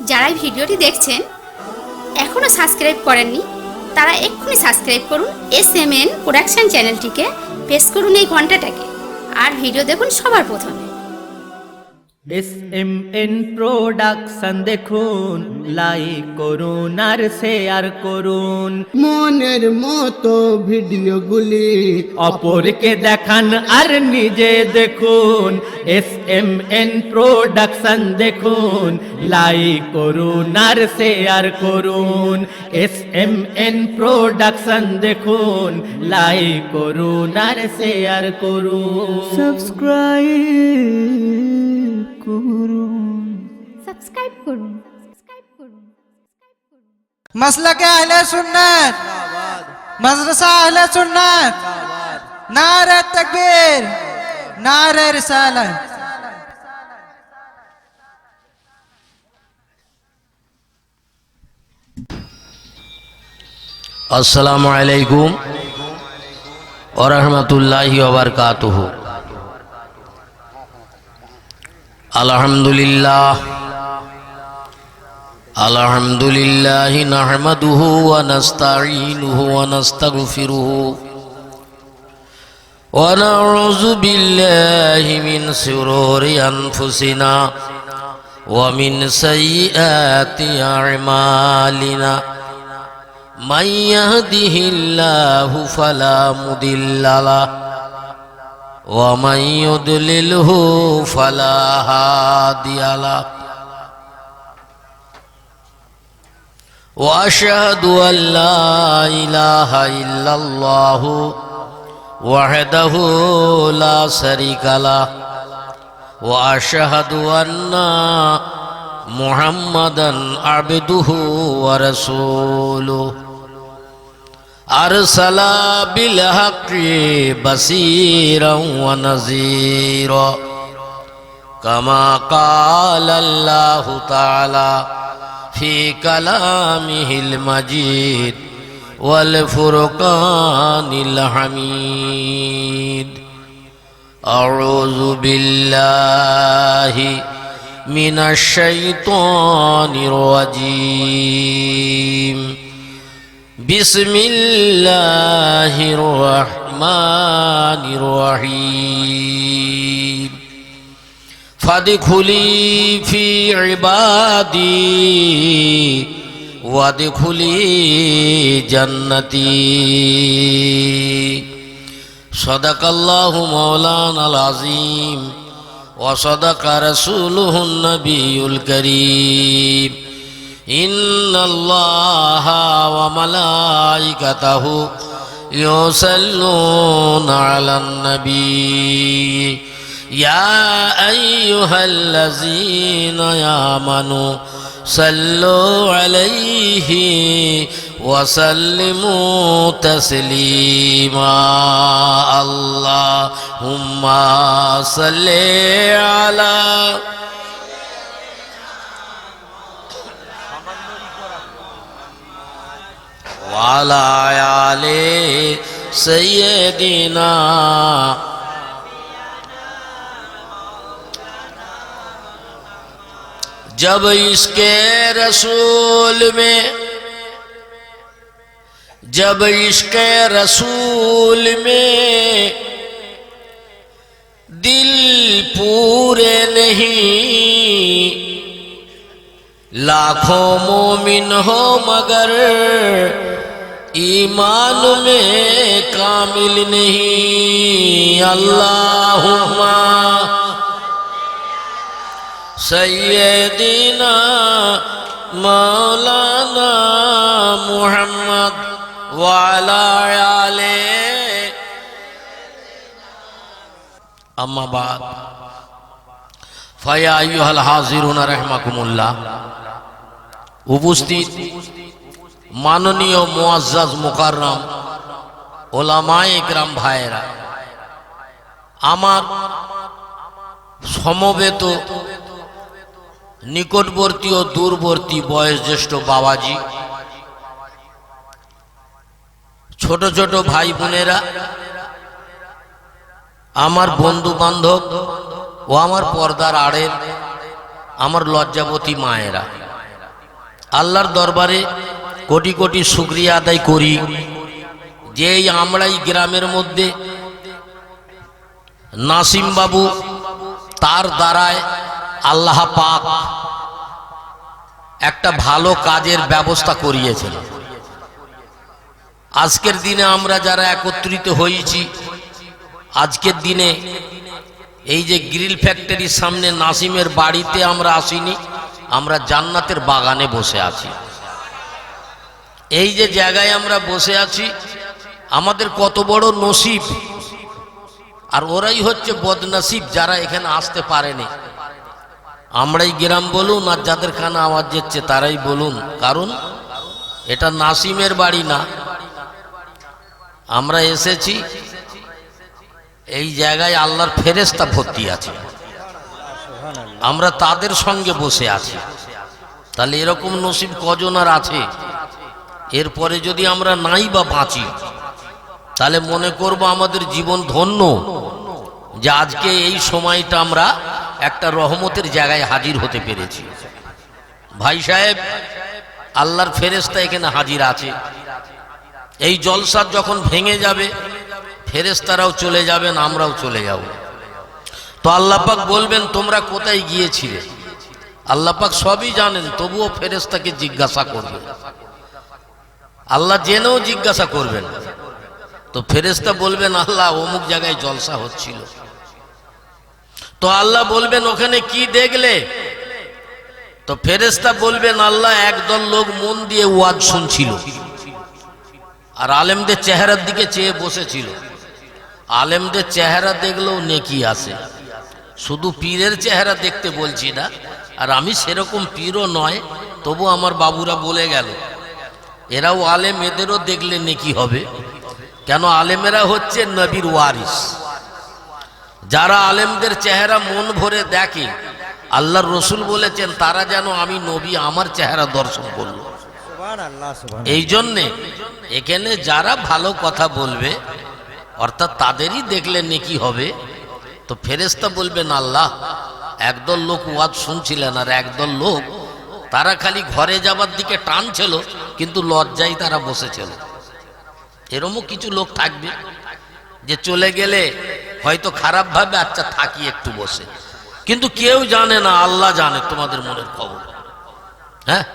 যারা এই ভিডিওটি দেখছেন এখনো সাবস্ক্রাইব করেননি তারা এক্ষুনি সাবস্ক্রাইব করুন SMN প্রোডাকশন চ্যানেলটিকে, প্রেস করুন এই ঘন্টাটাকে আর ভিডিও দেখুন সবার প্রথমে। SMN প্রোডাকশন দেখুন, লাইক করুন আর শেয়ার করুন। মনের মতো ভিডিওগুলি অপরকে দেখান আর নিজে দেখুন। SMN প্রোডাকশন দেখুন, লাইক করুন আর শেয়ার করুন। SMN প্রোডাকশন দেখুন, লাইক করুন আর শেয়ার করুন। সাবস্ক্রাইব করুন। मसलके अहले सुन्नत, मदरसा अहले सुन्नत, नारे तकबीर, नारे रिसालत। अस्सलामु अलैकुम व रहमतुल्लाहि व बरकातुहू। अल्हम्दुलिल्लाह अल्हम्दुलिल्लाहि नहमदुहु व नस्तईनुहु व नस्तगफिरुहु व नऊज़ु बिल्लाहि मिन शुरूरि अनफुसिना व मिन सय्यिआति अअमालिना। मन यहदिहिल्लाहु फला मुदिल्ल लहु व मन युद्लिलहु फला हादिय लहु। व अशहदु अन ला इलाहा इल्लल्लाहु वहदहु ला शरीका लहु व अशहदु अन्ना मुहम्मदन अब्दुहु व रसूलुहु। अरसला बिल हक़्क़ि बसीरन व नज़ीरा कमा क़ाल अल्लाहु तआला फ़ी कलामिहिल मजीद वल फ़ुरक़ानिल हमीद। अऊज़ु बिल्लाहि मिनश शैतानिर रजीम। बिस्मिल्लाहिर रहमानिर रहीम। फदखुली फी इबादी वदखुली जन्नती। सदक़ल्लाहु मौलानाल अज़ीम व सदक़ रसूलुहुन नबियुल करीम। इन्नल्लाहा व मलाइकतहु युसल्लूना अलन नबी या अय्युहल्लज़ीना आमनू सल्लु अलैहि व सल्लिमू तस्लीमा। अल्लाहुम्मा सल्लि अला व अला आले सय्यदिना। जब इसके रसूल में जब इसके रसूल में दिल पूरे नहीं, लाखों मोमिन हो मगर ईमान में कामिल नहीं। अल्लाहुम्मा सय्यदिना मौलाना मुहम्मद व अला आले। अम्मा बाद फया अय्युहल हाजिरुन रहमाकुमुल्लाह। उपस्थित माननीय मुअज्जज मुकर्रम ওলামায়ে ইকরাম ভাইয়েরা, আমার সমবেত নিকটবর্তী ও দূরবর্তী বয়োজ্যেষ্ঠ বাবাজি, ছোট ছোট ভাই বোনেরা, আমার বন্ধু বান্ধব ও আমার পর্দার আড়ের আমার লজ্জাবতী মায়েরা, আল্লাহর দরবারে কোটি কোটি শুকরিয়া আদায় করি যে এই আমরাই গ্রামের মধ্যে নাসিম বাবু তার দ্বারায় আল্লাহ পাক একটা ভালো কাজের ব্যবস্থা করিয়েছেন। আজকের দিনে আমরা যারা একত্রিত হয়েছি, আজকের দিনে এই যে গ্রিল ফ্যাক্টরির সামনে নাসিমের বাড়িতে আমরা আসিনি, আমরা জান্নাতের বাগানে বসে আছি। এই যে জায়গায় আমরা বসে আছি আমাদের কত বড় নসিব, আর ওরাই হচ্ছে বদনসিব যারা এখানে আসতে পারেনি। আমরাই গ্রাম বলুন আর যাদের কানে আওয়াজ যাচ্ছে তারাই বলুন, কারণ এটা নাসিমের বাড়ি না। আমরা এসেছি এই জায়গায় আল্লাহর ফেরেশতা ভর্তি আছে, আমরা তাদের সঙ্গে বসে আছি। তাহলে এরকম নসিব কজন আর আছে? এরপরে যদি আমরা নাই বা বাঁচি তাহলে মনে করব আমাদের জীবন ধন্য যে আজকে এই সময়টা আমরা একটা রহমতের জায়গায় হাজির হতে পেরেছি। ভাই সাহেব, আল্লাহর ফেরেশতা এখানে হাজির আছে। এই জলসা যখন ভেঙে যাবে ফেরেশতারাও চলে যাবেন, আমরাও চলে যাব। তো আল্লাহ পাক বলবেন তোমরা কোথায় গিয়েছিলে? আল্লাহ পাক সবই জানেন, তবুও ফেরেশতাকে জিজ্ঞাসা করবেন। আল্লাহ জেনেও জিজ্ঞাসা করবেন। তো ফেরেশতা বলবেন আল্লাহ অমুক জায়গায় জলসা হচ্ছিল। তো আল্লাহ বলবেন ওখানে কি দেখলে? তো ফেরেশতা বলবেন আল্লাহ একদল লোক মন দিয়ে ওয়াজ শুনছিল আর আলেমদের চেহারার দিকে চেয়ে বসেছিল। আলেমদের চেহারা দেখলেও নেকি আছে, শুধু পীরের চেহারা দেখতে বলছি না, আর আমি সেরকম পীরও নয়, তবু আমার বাবুরা বলে গেল এরাও আলেম, এদেরও দেখলে নেকি হবে। কেন? আলেমেরা হচ্ছে নবীর ওয়ারিস। যারা আলেমদের চেহারা মন ভরে দেখে, আল্লাহর রসুল বলেছেন তারা যেন আমি নবী আমার চেহারা দর্শন করল। এই জন্যে এখানে যারা ভালো কথা বলবে অর্থাৎ তাদেরই দেখলে নেকি হবে। তো ফেরেশতা বলবেন আল্লাহ একদল লোক ওয়াজ শুনছিলেন আর একদল লোক তারা খালি ঘরে যাবার দিকে টানছিল কিন্তু লজ্জায় তারা বসেছিল। এরকমও কিছু লোক থাকবে যে চলে গেলে হয়তো খারাপ ভাবে আচ্ছা থাকি একটু বসে, কিন্তু কেউ জানে না, আল্লাহ জানে তোমাদের মনের খবর। হ্যাঁ,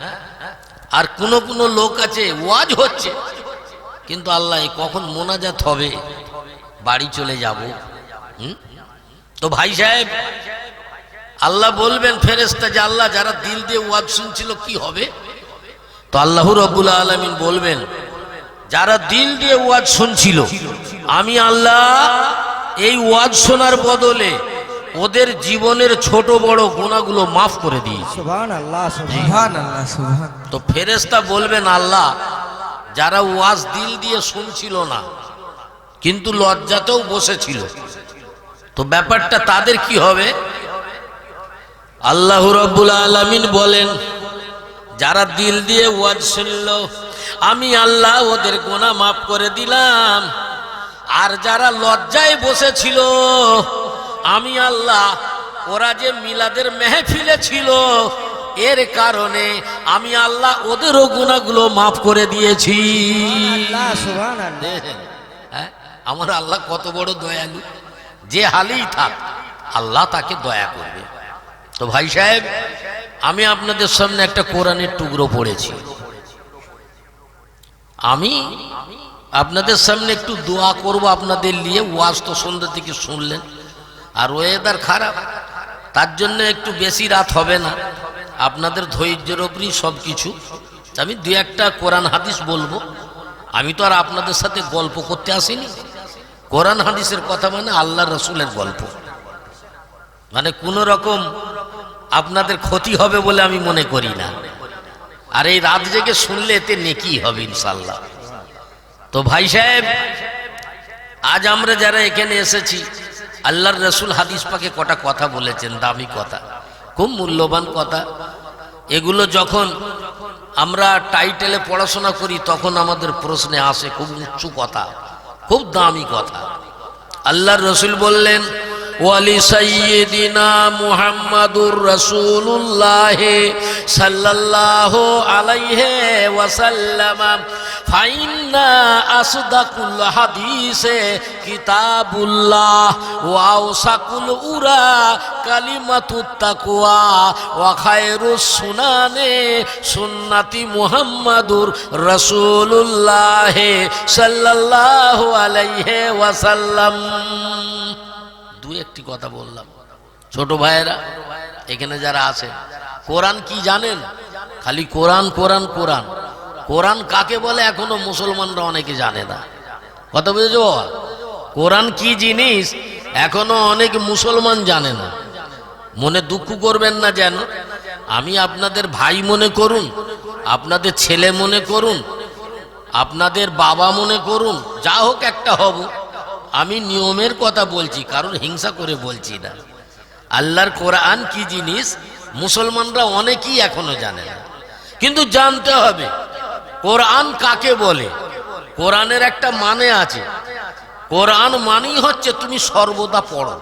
আর কোন কোন লোক আছে ওয়াজ হচ্ছে কিন্তু আল্লাহ কখন মোনাজাত হবে বাড়ি চলে যাব। তো ভাই সাহেব, আল্লাহ বলবেন ফেরেশতা যে আল্লাহ যারা দিল দিয়ে ওয়াজ শুনছিল কি হবে? তো আল্লাহ রাব্বুল আলামিন বলবেন যারা দিল দিয়ে ওয়াজ শুনছিল আমি আল্লাহ এই ওয়াজ শোনার বদলে ওদের জীবনের ছোট বড় গুনাহগুলো মাফ করে দিয়েছি। সুবহানাল্লাহ, সুবহানাল্লাহ, সুবহানাল্লাহ। তো ফেরেশতা বলবেন আল্লাহ যারা ওয়াজ দিল দিয়ে শুনছিল না কিন্তু লজ্জাতেও বসেছিল, তো ব্যাপারটা তাদের কি হবে? আল্লাহ রাব্বুল আলামিন বলেন যারা দিল দিয়ে ওয়াজ শুনলো আমি আল্লাহ ওদের গুনাহ মাফ করে দিলাম, আর যারা লজ্জায় বসেছিল আমি আল্লাহ ওরা যে মিলাদের মেহফিলে ছিল এর কারণে আমি আল্লাহ ওদেরও গুনাহগুলো মাফ করে দিয়েছি। হ্যাঁ, আমার আল্লাহ কত বড় দয়ালু, যে হালেই থাক আল্লাহ তাকে দয়া করবে। তো ভাই সাহেব, আমি আপনাদের সামনে একটা কোরআনের টুকরো পড়েছি। আমি আপনাদের সামনে একটু দোয়া করব আপনাদের নিয়ে। ওয়াজ তো সন্ধ্যা থেকে শুনলেন, আর ওয়েদার খারাপ, তার জন্য একটু বেশি রাত হবে না, আপনাদের ধৈর্যের ওপরই সব কিছু। আমি দু একটা কোরআন হাদিস বলবো। আমি তো আর আপনাদের সাথে গল্প করতে আসিনি। কোরআন হাদিসের কথা মানে আল্লাহ রসুলের গল্প, মানে কোনো রকম আপনাদের ক্ষতি হবে বলে আমি মনে করি না। আর এই রাত জেগে শুনলে এতে নেকি হবে ইনশাল্লাহ। তো ভাই সাহেব, আজ আমরা যারা এখানে এসেছি আল্লাহর রসুল হাদিস পাকে কটা কথা বলেছেন, দামি কথা, খুব মূল্যবান কথা। এগুলো যখন আমরা টাইটেলে পড়াশোনা করি তখন আমাদের প্রশ্নে আসে, খুব উঁচু কথা, খুব দামি কথা। আল্লাহর রসুল বললেন ওয়ালি সাইয়্যিদিনা মুহাম্মাদুর রাসূলুল্লাহ সাল্লাল্লাহু আলাইহি ওয়াসাল্লাম ফাইন্না আসদাকুল হাদিসে কিতাবুল্লাহ ওয়া আওসাকুল উরা কালিমাতুত তাকওয়া ওয়া খায়রুস সুনানে সুন্নতি মুহাম্মাদুর রাসূলুল্লাহ সাল্লাল্লাহু আলাইহি ওয়াসাল্লাম। দুই একটি কথা বললাম। ছোট ভাইয়েরা এখানে যারা আছেন, কোরআন কি জানেন? খালি কোরআন কোরআন কোরআন। কোরআন কাকে বলে এখনো মুসলমানরা অনেকে জানে না। কথা বুঝেছো? কোরআন কি জিনিস এখনো অনেক মুসলমান জানে না। মনে দুঃখ করবেন না, যেন আমি আপনাদের ভাই মনে করুন, আপনাদের ছেলে মনে করুন, আপনাদের বাবা মনে করুন, যা হোক একটা হব। আমি নিয়মের কথা বলছি, কারণ হিংসা করে বলছি না। আল্লাহর কোরআন কি জিনিস মুসলমানরা অনেকেই এখনো জানে না, কিন্তু জানতে হবে কোরআন কাকে বলে। কোরআনের একটা মানে আছে। কোরআন মানেই হচ্ছে তুমি সর্বদা পড়ো।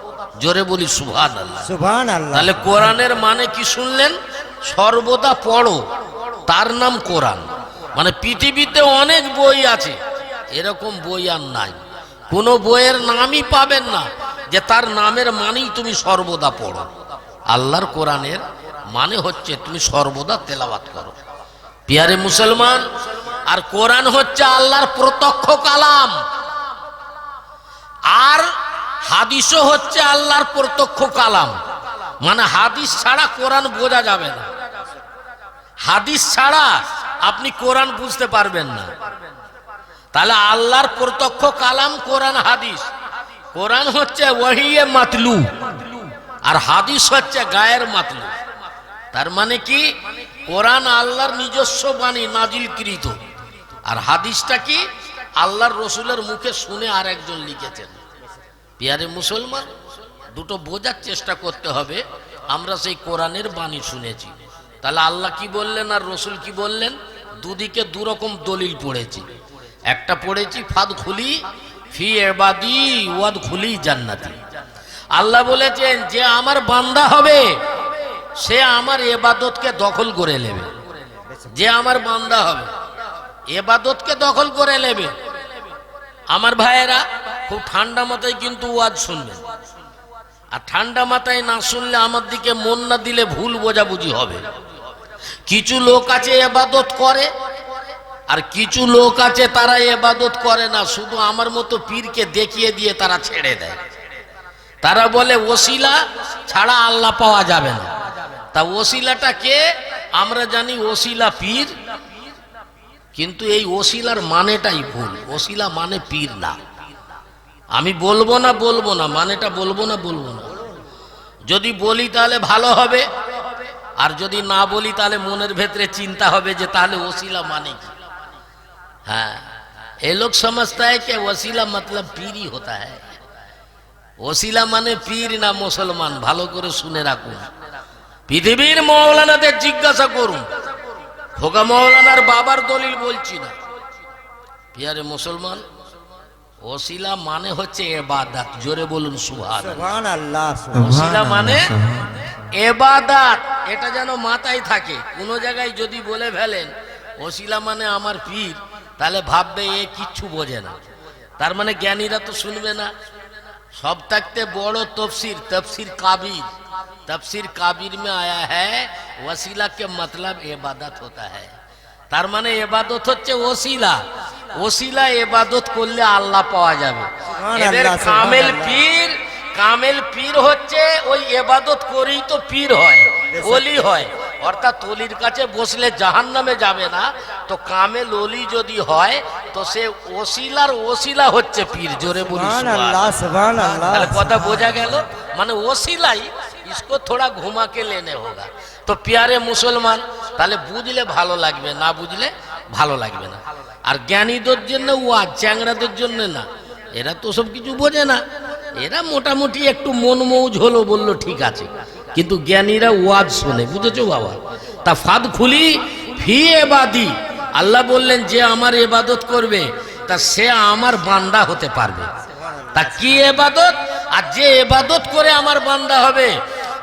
জোরে বলি সুবহানাল্লাহ। সুবহানাল্লাহ। তাহলে কোরআনের মানে কি শুনলেন? সর্বদা পড়ো, তার নাম কোরআন। মানে পৃথিবীতে অনেক বই আছে, এরকম বই আর নাই। কোনো বইয়ের নামই পাবেন না যে তার নামের মানেই তুমি সর্বদা পড়ো। আল্লাহর কোরআনের মানে হচ্ছে তুমি সর্বদা তেলাওয়াত করো। পিয়ারে মুসলমান, আর কোরআন হচ্ছে আল্লাহর প্রত্যক্ষ কালাম, আর হাদিসও হচ্ছে আল্লাহর প্রত্যক্ষ কালাম। মানে হাদিস ছাড়া কোরআন বোঝা যাবে না। হাদিস ছাড়া আপনি কোরআন বুঝতে পারবেন না। তাহলে আল্লাহর প্রত্যক্ষ কালাম কোরআন হাদিস। কোরআন হচ্ছে ওয়াহিয়ে মাতলু, আর হাদিস হচ্ছে গায়ের মাতলু। তার মানে কি? কোরআন আল্লাহর নিজস্ব বাণী নাজিলকৃত, আর হাদিসটা কি? আল্লাহর রসুলের মুখে শুনে আর একজন লিখেছেন। পিয়ারে মুসলমান, দুটো বোঝার চেষ্টা করতে হবে। আমরা সেই কোরআনের বাণী শুনেছি, তাহলে আল্লাহ কি বললেন আর রসুল কি বললেন? দুদিকে দুরকম দলিল পড়েছি। একটা পড়েছি ফাদ খুলি ফি ইবাদি ওয়াদ খুলি জান্নাতি। আল্লাহ বলেছেন যে আমার বান্দা হবে সে আমার ইবাদতকে দখল করে নেবে। যে আমার বান্দা হবে ইবাদতকে দখল করে নেবে। আমার ভাইয়েরা খুব ঠান্ডা মাথায় কিন্তু ওয়াজ শুনবেন, আর ঠান্ডা মাথায় না শুনলে আমার দিকে মন না দিলে ভুল বোঝাবুঝি হবে। কিছু লোক আছে ইবাদত করে, আর কিছু লোক আছে তারা ইবাদত করে না, শুধু আমার মতো পীরকে দেখিয়ে দিয়ে তারা ছেড়ে দেয়। তারা বলে ওসিলা ছাড়া আল্লাহ পাওয়া যাবে না। তা ওসিলাটা কে? আমরা জানি ওসিলা পীর, কিন্তু এই ওসিলার মানেটাই ভুল। ওসিলা মানে পীর না। আমি বলবো না, মানেটা বলবো না। যদি বলি তাহলে ভালো হবে, আর যদি না বলি তাহলে মনের ভেতরে চিন্তা হবে যে তাহলে ওসিলা মানে কি। हाँ, ये लोग समझता है कि वसीला मतलब पीर ही होता है। वसीला माने पीर ना मुसलमान। ভালো করে শুনে রাখুন। পৃথিবীর মাওলানাদের জিজ্ঞাসা করুন, খোকা মাওলানার বাবার দলিল বলছি না। পিয়ারে মুসলমান, ওসিলা মানে হচ্ছে ইবাদত। জোরে বলুন সুবহানাল্লাহ। সুবহানাল্লাহ। ওসিলা মানে ইবাদত। এটা যেন মাথায় থাকে। কোন জায়গায় যদি বলে ফেলেন ওসিলা মানে আমার পীর, তাহলে ভাববে এ কিচ্ছু বোঝে না। তার মানে জ্ঞানীরা তো শুনবে না। सब तकते बड़ो तफसीर काबिर। तफसीर काबिर में आया है वसीला के मतलब इबादत होता है। तार माने इबादत होच्छे वसीला। वसीला इबादत करले आल्लाह पाওয়া যাবে। এদের কামেল পীর হচ্ছে ওই ইবাদত করেই তো পীর হয়, ওলি হয়। অর্থাৎ ওলির কাছে বসলে জাহান্নামে যাবে না। তো কামেল ওলি যদি হয় তো সে ওসিলার ওসিলা হচ্ছে পীর। জোরে বলি সুবহানাল্লাহ, সুবহানাল্লাহ। তাহলে কথা বোঝা গেল। মানে ওসিলাই इसको थोड़ा घुमा के लेने होगा। तो प्यारे मुसलमान, তাহলে বুঝলে ভালো লাগবে, না বুঝলে ভালো লাগবে না। আর জ্ঞানীদের জন্য ওয়াজ, চ্যাংড়াদের জন্য না। এরা তো সব কিছু বোঝে না। এরা মোটামুটি একটু মন মৌজ হলো, বললো ঠিক আছে, কিন্তু জ্ঞানীরা ওয়াজ শোনে। বুঝেছো বাবা? তা ফাদ খুলি ফি ইবাদি। আল্লাহ বললেন যে আমার ইবাদত করবে তা সে আমার বান্দা হতে পারবে। তা কি ইবাদত? আর যে ইবাদত করে আমার বান্দা হবে,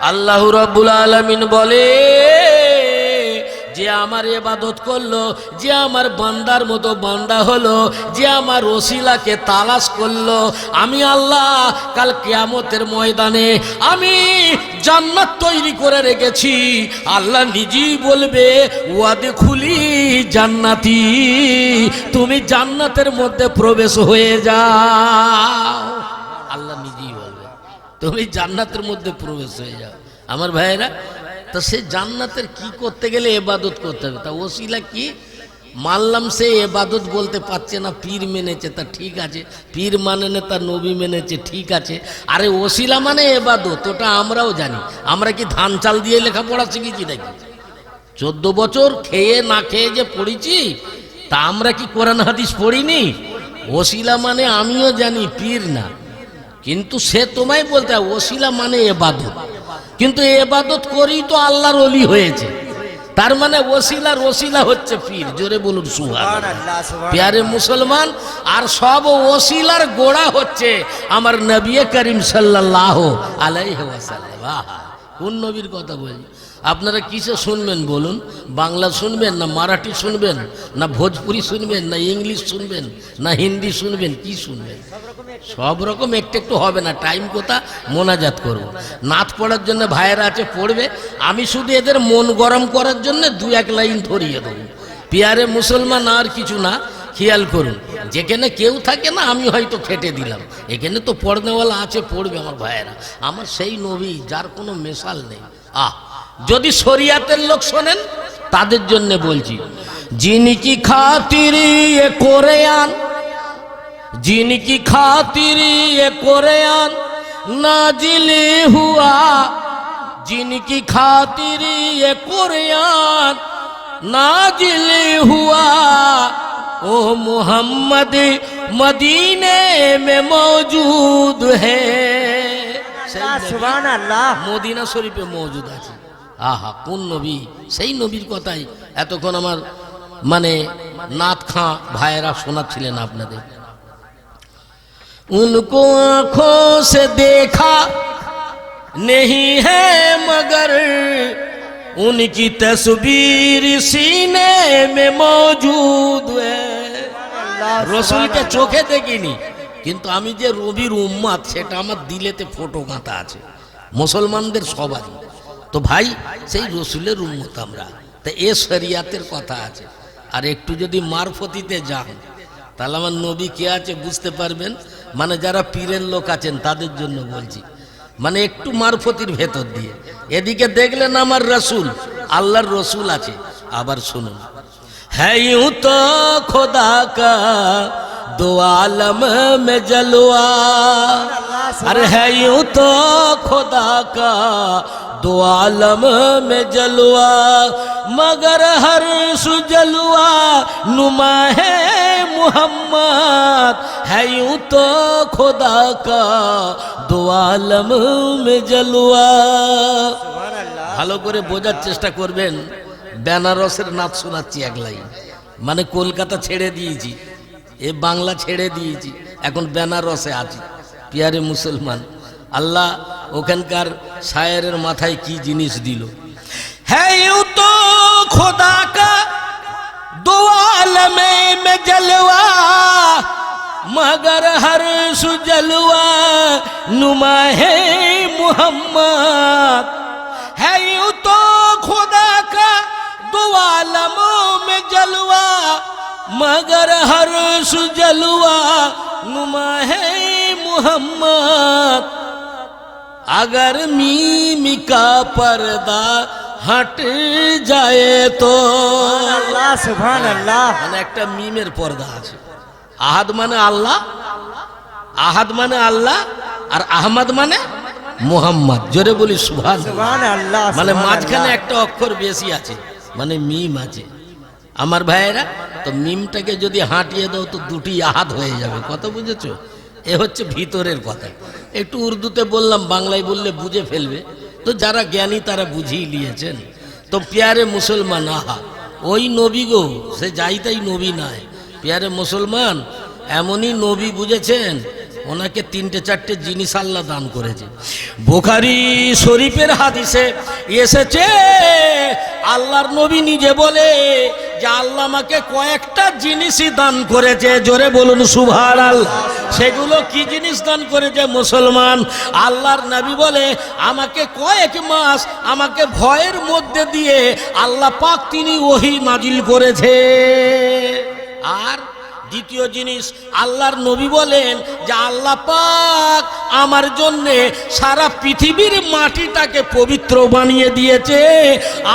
আল্লাহ রাব্বুল আলামিন বলে যে আমার ইবাদত করলো, যে আমার বান্দার মতো বান্দা হলো, যে আমার ওসিলাকে তালাশ করলো, আমি আল্লাহ কাল কিয়ামতের ময়দানে আমি জান্নাত তৈরি করে রেখেছি। আল্লাহ নিজেই বলবে ওয়াদে খুলি জান্নাতি, তুমি জান্নাতের মধ্যে প্রবেশ হয়ে যাও। আল্লাহ নিজেই বলবে তুমি জান্নাতের মধ্যে প্রবেশ হয়ে যাও। আমার ভাইয়েরা, তো সে জান্নাতের কি করতে গেলে ইবাদত করতে হবে। তা ওসিলা কি মানলাম, সে ইবাদত বলতে পারছে না, পীর মেনেছে, তা ঠিক আছে। পীর মানে না, তার নবী মেনেছে, ঠিক আছে। আরে ওসিলা মানে ইবাদত, ওটা আমরাও জানি। আমরা কি ধান চাল দিয়ে লেখাপড়া শিখেছি নাকি? 14 বছর খেয়ে না খেয়ে যে পড়েছি, তা আমরা কি কোরআন হাদিস পড়িনি? ওসিলা মানে আমিও জানি, পীর না। কিন্তু সে তোমায় বলতে হয় ওসিলা মানে ইবাদত, কিন্তু ইবাদত করেই তো আল্লাহর ওলি হয়েছে। তার মানে ওসিলার ওসিলা হচ্ছে পীর। জোরে বলুন সুবহানাল্লাহ। প্যারে মুসলমান, আর সব ওসিলার গোড়া হচ্ছে আমার নবী করিম সাল্লাল্লাহু আলাইহি ওয়াসাল্লাম। কোন নবীর কথা বলি? আপনারা কিসে শুনবেন বলুন? বাংলা শুনবেন না মারাঠি শুনবেন, না ভোজপুরি শুনবেন, না ইংলিশ শুনবেন, না হিন্দি শুনবেন? কি শুনবেন? সব রকম একটু একটু হবে না। টাইম কোথা মোনাজাত করব। নাত পড়ার জন্য ভাইয়েরা আছে, পড়বে। আমি শুধু এদের মন গরম করার জন্য 2-1 লাইন ধরিয়ে দেবো। পিয়ারে মুসলমান, আর কিছু না। খেয়াল করুন, যেখানে কেউ থাকে না আমি হয়তো খেটে দিলাম, এখানে তো পড়নেওয়ালা আছে, পড়বে আমার ভাইয়েরা। আমার সেই নবী যার কোনো মেশাল নেই। যদি শরিয়াতের লোক শোনেন তাদের জন্য বলছি, জিনকি খাতিরি এ কোরআন, जिनकी खातिर ये कुरान नाजिल हुआ, जिनकी खातिर ये कुरान नाजिल हुआ, ओ मोहम्मद मदीने में मौजूद है। সুবহান আল্লাহ। মদিনা শরীফে মौजूद আছে। আহা, কোন নবী! সেই নবীর কথাই এতক্ষণ আমার মানে নাত খাঁ ভাইয়েরা শোনাচ্ছিলেন আপনাদের। उनको आंखों से देखा नहीं है मगर उनकी तस्वीर सीने में मौजूद है। রসুলকে চোখে দেখিনি, কিন্তু আমি যে রবির উম্মাত সেটা আমার দিলেতে ফটো গাঁথা আছে, মুসলমানদের সবারই। তো ভাই, সেই রসুলের উম্মত আমরা। তা এ শরিয়াতের কথা আছে। আর একটু যদি মারফতিতে যান তাহলে আমার নবী কে আছে বুঝতে পারবেন। মানে যারা পীরের লোক আছেন তাদের জন্য বলছি, মানে একটু মারফতির ভেতর দিয়ে এদিকে দেখলেন আমার রসুল, আল্লাহর রসুল আছে। আবার শুনুন, হ্যাঁ ইউं তো খোদা কা দো আলম মে জলওয়া, अरे है यूं तो खुदा का दो आलम में जलवा, मगर हर सुजलवा नुमा है मुहम्मद, है यूं तो खुदा का दो आलम में जलवा। ভালো করে বোঝার চেষ্টা করবেন। বেনারসের নাচ শোনাচ্ছি এক লাইন। মানে কলকাতা ছেড়ে দিয়েছি, এ বাংলা ছেড়ে দিয়েছি, এখন বেনারসে আছি। প্যারে মুসলমান, আল্লাহ ওখানকার শায়েরের মাথায় কি জিনিস দিল। है यूं तो खुदा का दो आलम में जलवा, मगर हर सुजलवा नुमा है मुहम्मद, है यूं तो खुदा का दो आलम में जलवा, मगर हर सुजलवा नुमा है मुहम्मद, अगर मीम का पर्दा हट जाए तो। আল্লাহ সুবহানাল্লাহ। মানে একটা মিমের পর্দা আছে। আহাদ মানে আল্লাহ, আহাদ মানে আল্লাহ, আর আহমদ মানে মুহাম্মদ। জোরে বলি সুবহানাল্লাহ। সুবহানাল্লাহ। মানে মাঝখানে একটা অক্ষর বেশি আছে, মানে মিম আছে। আমার ভাইয়েরা, তো মিমটাকে যদি হাঁটিয়ে দাও তো দুটি আহাদ হয়ে যাবে। কথা বুঝেছো? এ হচ্ছে ভিতরের কথা। একটু উর্দুতে বললাম, বাংলায় বললে বুঝে ফেলবে। তো যারা জ্ঞানী তারা বুঝিয়ে নিয়েছেন। তো প্যারে মুসলমান, আহা ওই নবী গো, সে যাই তাই নবী নয়। প্যারে মুসলমান, এমনই নবী বুঝেছেন ওনাকে 3-4টে জিনিস আল্লাহ দান করেছে। বুখারী শরীফের হাদিসে এসেছে আল্লাহর নবী নিজে বলে যে আল্লাহ আমাকে কয়েকটা জিনিসই দান করেছে, জোরে বলুন সুবহানাল্লাহ। সেগুলো কি জিনিস দান করেছে মুসলমান? আল্লাহর নবী বলে আমাকে কয়েক মাস আমাকে ভয়ের মধ্যে দিয়ে আল্লাহ পাক তিনি ওহী নাজিল করেছে। আর দ্বিতীয় জিনিস আল্লাহর নবী বলেন যে আল্লাহ পাক আমার জন্য সারা পৃথিবীর মাটিটাকে পবিত্র বানিয়ে দিয়েছে,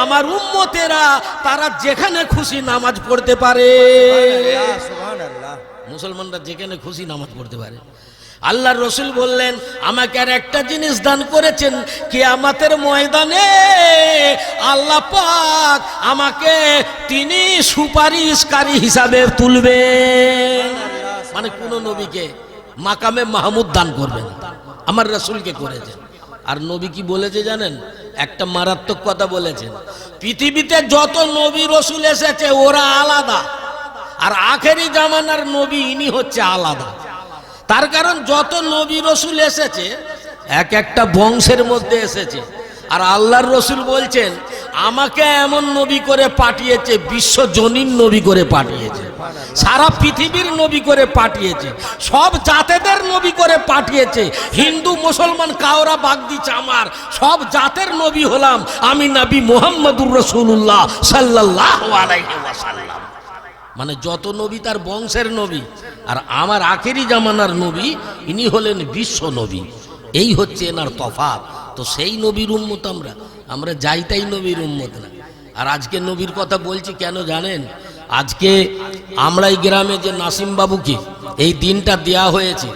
আমার উম্মতেরা তারা যেখানে খুশি নামাজ পড়তে পারে। সুবহানাল্লাহ। মুসলমানরা যেখানে খুশি নামাজ পড়তে পারে। আল্লাহর রসুল বললেন আমাকে আর একটা জিনিস দান করেছেন, কিয়ামতের ময়দানে আল্লাহ পাক আমাকে তিনি সুপারিশকারী হিসাবে তুলবেন। মানে কোন নবীকে মাকামে মাহমুদ দান করবেন, আমার রসুলকে করেছেন। আর নবী কি বলেছে জানেন? একটা মারাত্মক কথা বলেছেন, পৃথিবীতে যত নবী রসুল এসেছে ওরা আলাদা, আর আখেরি জামানার নবী ইনি হচ্ছে আলাদা। তার কারণ যত নবী রসুল এসেছে এক একটা বংশের মধ্যে এসেছে, আর আল্লাহর রসুল বলছেন আমাকে এমন নবী করে পাঠিয়েছে, বিশ্বজনীন নবী করে পাঠিয়েছে, সারা পৃথিবীর নবী করে পাঠিয়েছে, সব জাতেদের নবী করে পাঠিয়েছে। হিন্দু মুসলমান কাওরা বাগদি চামার সব জাতের নবী হলাম আমি, নবী মুহাম্মদুর রাসূলুল্লাহ সাল্লাল্লাহু আলাইহি ওয়াসাল্লাম। মানে যত নবী তার বংশের নবী, আর আমার আখেরি জামানার নবী ইনি হলেন বিশ্ব নবী। এই হচ্ছে এনার তফাৎ। তো সেই নবীর উম্মত আমরা যাই তাই নবীর উম্মত না। আর আজকে নবীর কথা বলছি কেন জানেন? আজকে আমরা এই গ্রামে যে নাসিম বাবুকে এই দিনটা দেয়া হয়েছে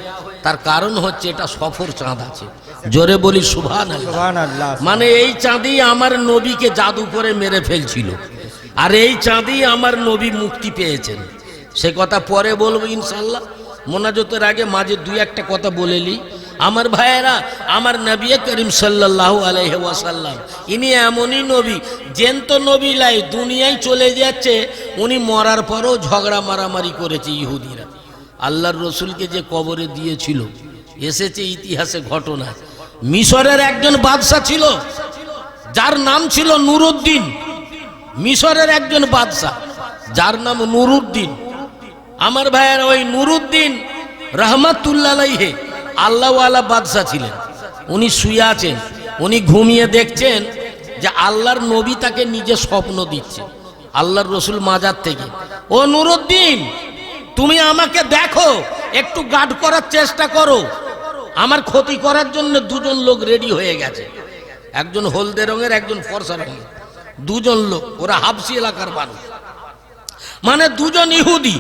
তার কারণ হচ্ছে এটা সফর চাঁদ আছে, জোরে বলি সুবহানাল্লাহ। সুবহানাল্লাহ। মানে এই চাঁদই আমার নবীকে জাদু করে মেরে ফেলছিল, আর এই চাঁদই আমার নবী মুক্তি পেয়েছেন। সে কথা পরে বলবো ইনশাল্লাহ। মোনাজাতের আগে মাঝে 2-1টা কথা বলেলি। আমার ভাইয়েরা, আমার নবী করিম সাল্লাল্লাহু আলাইহি ওয়াসাল্লাম ইনি এমনই নবী, জেন্ত নবী লাই দুনিয়ায় চলে যাচ্ছে, উনি মরার পরও ঝগড়া মারামারি করেছে ইহুদিরা। আল্লাহর রসুলকে যে কবরে দিয়েছিল এসেছে ইতিহাসে ঘটনা। মিশরের একজন বাদশা ছিল যার নাম ছিল নুরুদ্দিন। মিশরের একজন বাদশা যার নাম নুরুদ্দিন। আমার ভাইয়ের ওই নুরুদ্দিন রহমাতুল্লাহ আলাইহি আল্লাহওয়ালা বাদশা ছিলেন। উনি শুয়ে আছেন, উনি ঘুমিয়ে দেখছেন যে আল্লাহর নবী তাকে নিজে স্বপ্ন দিচ্ছে আল্লাহর রসুল মাজার থেকে, ও নুরুদ্দিন তুমি আমাকে দেখো, একটু গার্ড করার চেষ্টা করো, আমার ক্ষতি করার জন্য 2জন লোক রেডি হয়ে গেছে, একজন হলদে রঙের একজন ফর্সা রঙের, 2জন লোক, ওরা হাবসি এলাকার মানুষ, মানে 2জন ইহুদি।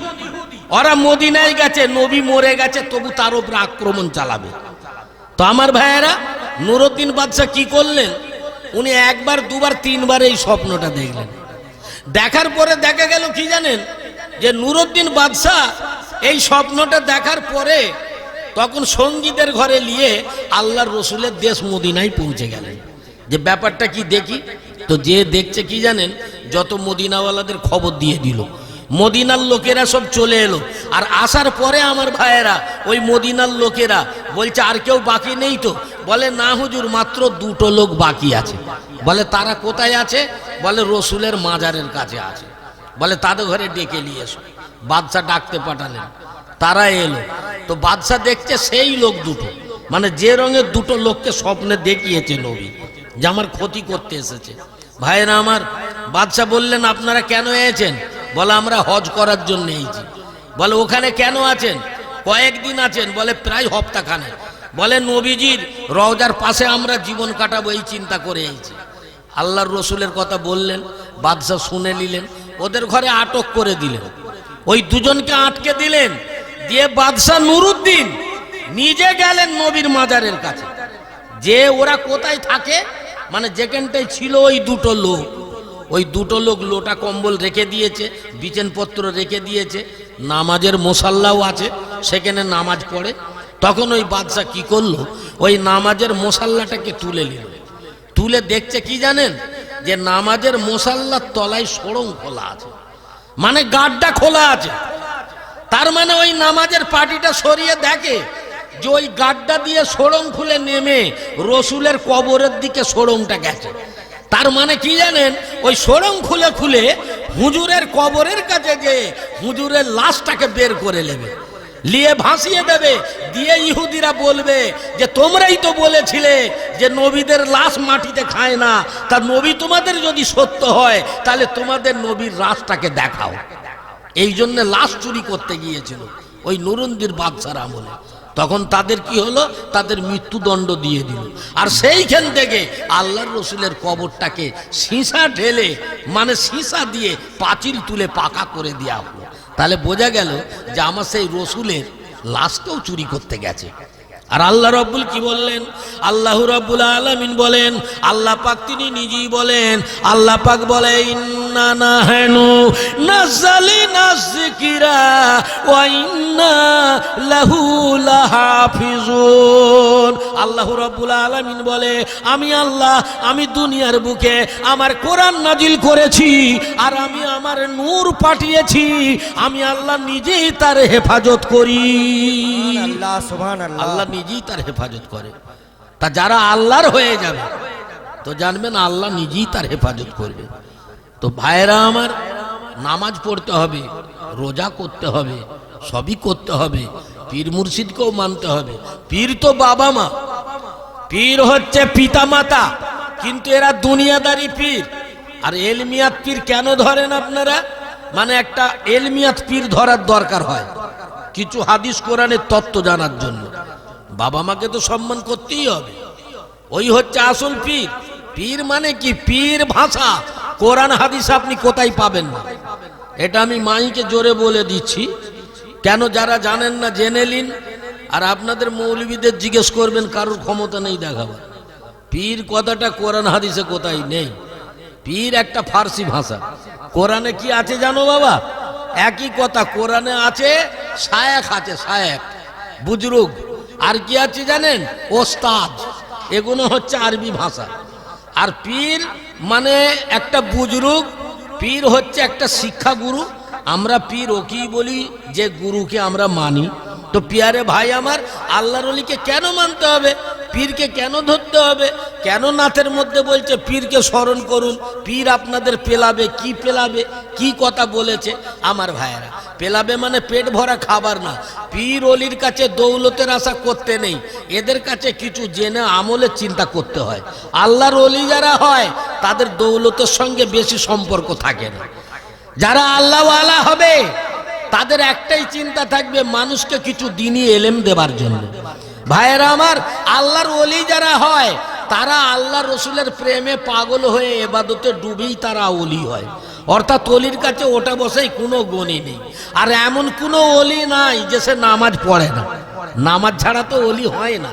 ওরা মদিনায় গেছে, নবী মরে গেছে, তবু তার উপরে আক্রমণ চালাবে। তো আমার ভাইয়েরা, নুরুদ্দিন বাদশা কি করলেন, উনি 1বার 2বার 3বার এই স্বপ্নটা দেখলেন। দেখার পরে দেখা গেল কি জানেন, যে নুরুদ্দিন বাদশা এই স্বপ্নটা দেখার পরে তখন সঙ্গীদের ঘরে নিয়ে আল্লাহর রসুলের দেশ মদিনায় পৌঁছে গেলেন। যে ব্যাপারটা কি দেখি, তো যে দেখছে কি জানেন, যত মদিনাওয়ালাদের খবর দিয়ে দিল, মদিনার লোকেরা সব চলে এলো। আর আসার পরে আমার ভাইয়েরা, ওই মদিনার লোকেরা বলছে আর কেউ বাকি নেই তো? বলে না হুজুর, মাত্র 2টো লোক বাকি আছে। বলে তারা কোথায় আছে? বলে রসুলের মাজারের কাছে আছে। বলে তাদের ঘরে ডেকে নিয়ে এসো। বাদশা ডাকতে পাঠালেন, তারা এলো। তো বাদশা দেখছে সেই লোক 2টো, মানে যে রঙের 2টো লোককে স্বপ্নে দেখিয়েছে নবী, যে আমার ক্ষতি করতে এসেছে। ভাইয়েরা আমার, বাদশা বললেন আপনারা কেন এসেছেন? বলে আমরা হজ করার জন্য এসেছি। বলে ওখানে কেন আছেন? কয়েকদিন আছেন। বলে প্রায় হপ্তাখানে। বলে নবীজির রওজার পাশে আমরা জীবন কাটাবো এই চিন্তা করে এসেছি। আল্লাহর রসুলের কথা বললেন, বাদশা শুনে নিলেন, ওদের ঘরে আটক করে দিলেন, ওই 2জনকে আটকে দিলেন। দিয়ে বাদশা নুরুদ্দিন নিজে গেলেন নবীর মাজারের কাছে, যে ওরা কোথায় থাকে, মানে যেখানটায় ছিল ওই 2টো লোক, ওই 2টো লোক লোটা কম্বল রেখে দিয়েছে, বিছানপত্র রেখে দিয়েছে, নামাজের মুসাল্লাও আছে, সেখানে নামাজ পড়ে। তখন ওই বাদশা কি করলো, ওই নামাজের মুসাল্লাটাকে তুলে নিল। তুলে দেখছে কি জানেন, যে নামাজের মুসাল্লার তলায় সরং খোলা আছে, মানে গাড্ডা খোলা আছে। তার মানে ওই নামাজের পাটিটা সরিয়ে দেখে, যে ওই গাড্ডা দিয়ে সোড়ং খুলে নেমে রসুলের কবরের দিকে সোড়ংটা গেছে। তার মানে কি জানেন, ওই সোড়ং খুলে খুলে হুজুরের কবরের কাছে যে হুজুরের লাশটাকে বের করে নেবে, নিয়ে ভাসিয়ে দেবে, দিয়ে ইহুদিরা বলবে যে তোমরাই তো বলেছিলে যে নবীদের লাশ মাটিতে খায় না, তা নবী তোমাদের যদি সত্য হয় তাহলে তোমাদের নবীর লাশটাকে দেখাও। এই জন্য লাশ চুরি করতে গিয়েছিল ওই নুরুন্দির বাদশার আমলে। তখন তাদের কি হলো, তাদের মৃত্যুদণ্ড দিয়ে দিল। আর সেইখান থেকে আল্লাহর রসুলের কবরটাকে সীসা ঢেলে, মানে সীসা দিয়ে পাঁচিল তুলে পাকা করে দেওয়া হলো। তাহলে বোঝা গেল যে আমার সেই রসুলের লাশটাও চুরি করতে গেছে। আর আল্লাহ রব্বুল কি বললেন, আল্লাহ রব্বুল আলামিন বলেন, আল্লাহ পাক তিনি নিজেই বলেন, আল্লাহ পাক বলে ইন্না নাহনু নাযালিনা যিকরা ওয়া ইন্না লাহু লাহাফিজুন। আল্লাহ রব্বুল আলামিন বলে, আমি আল্লাহ, আমি দুনিয়ার বুকে আমার কোরআন নাজিল করেছি, আর আমি আমার নূর পাঠিয়েছি, আমি আল্লাহ নিজেই তার হেফাজত করি। আল্লাহ সুবহানাল্লাহ। আল্লাহ নিজেই তার হেফাজত করে। তা যারা আল্লাহর হয়ে যাবে তো জানবেন আল্লাহ নিজেই তার হেফাজত করবে। তো ভাইরা আমার, নামাজ পড়তে হবে, রোজা করতে হবে, সবই করতে হবে, পীর মুর্শিদকেও মানতে হবে। পীর তো বাবা মা, পীর হচ্ছে পিতা মাতা, কিন্তু এরা দুনিয়াদারি পীর। আর এলমিয়াত পীর কেন ধরেন আপনারা? মানে একটা এলমিয়াত পীর ধরার দরকার হয় কিছু হাদিস কোরআনের তত্ত্ব জানার জন্য। বাবা মাকে তো সম্মান করতেই হবে, ওই হচ্ছে আসল পীর। পীর মানে কি? পীর ভাষা কোরআন হাদিস আপনি কোথায় পাবেন না, এটা আমি মাইকে জোরে বলে দিচ্ছি। কেন যারা জানেন না জেনে নিন। আর আপনাদের মৌলবীদের জিজ্ঞেস করবেন, কারোর ক্ষমতা নেই দেখাবার। পীর কথাটা কোরআন হাদিসে কোথায় নেই। পীর একটা ফার্সি ভাষা। কোরআনে কি আছে জানো বাবা? একই কথা কোরআনে আছে, শায়েখ আছে, শায়েখ বুজরুগ। আর কি আছে জানেন? ওস্তাদ। এগুলো হচ্ছে আরবি ভাষা। আর পীর মানে একটা বুজরুগ, পীর হচ্ছে একটা শিক্ষাগুরু। আমরা পীর ওকেই বলি যে গুরুকে আমরা মানি। তো পিয়ারে ভাই আমার, আল্লাহর ওলিকে কেন মানতে হবে? পীরকে কেন ধরতে হবে? কেন নাথের মধ্যে বলছে পীরকে স্মরণ করুন? পীর আপনাদের পেলাবে, কি পেলাবে, কি কথা বলেছে? আমার ভাইয়েরা, পেলাবে মানে পেট ভরা খাবার না। পীর অলির কাছে দৌলতের আশা করতে নেই, এদের কাছে কিছু জেনে আমলের চিন্তা করতে হয়। আল্লাহর ওলি যারা হয় তাদের দৌলতের সঙ্গে বেশি সম্পর্ক থাকে না। যারা আল্লাহওয়ালা হবে তাদের একটাই চিন্তা থাকবে, মানুষকে কিছু দিনই এলেম দেবার জন্য। ভাইয়েরা আমার, আল্লাহর ওলি যারা হয় তারা আল্লাহ রসুলের প্রেমে পাগল হয়ে এবাদতে ডুবেই তারা ওলি হয়। অর্থাৎ ওলির কাছে ওটা বসেই কোনো গণি নেই। আর এমন কোনো ওলি নাই যে সে নামাজ পড়ে না। নামাজ ছাড়া তো ওলি হয় না।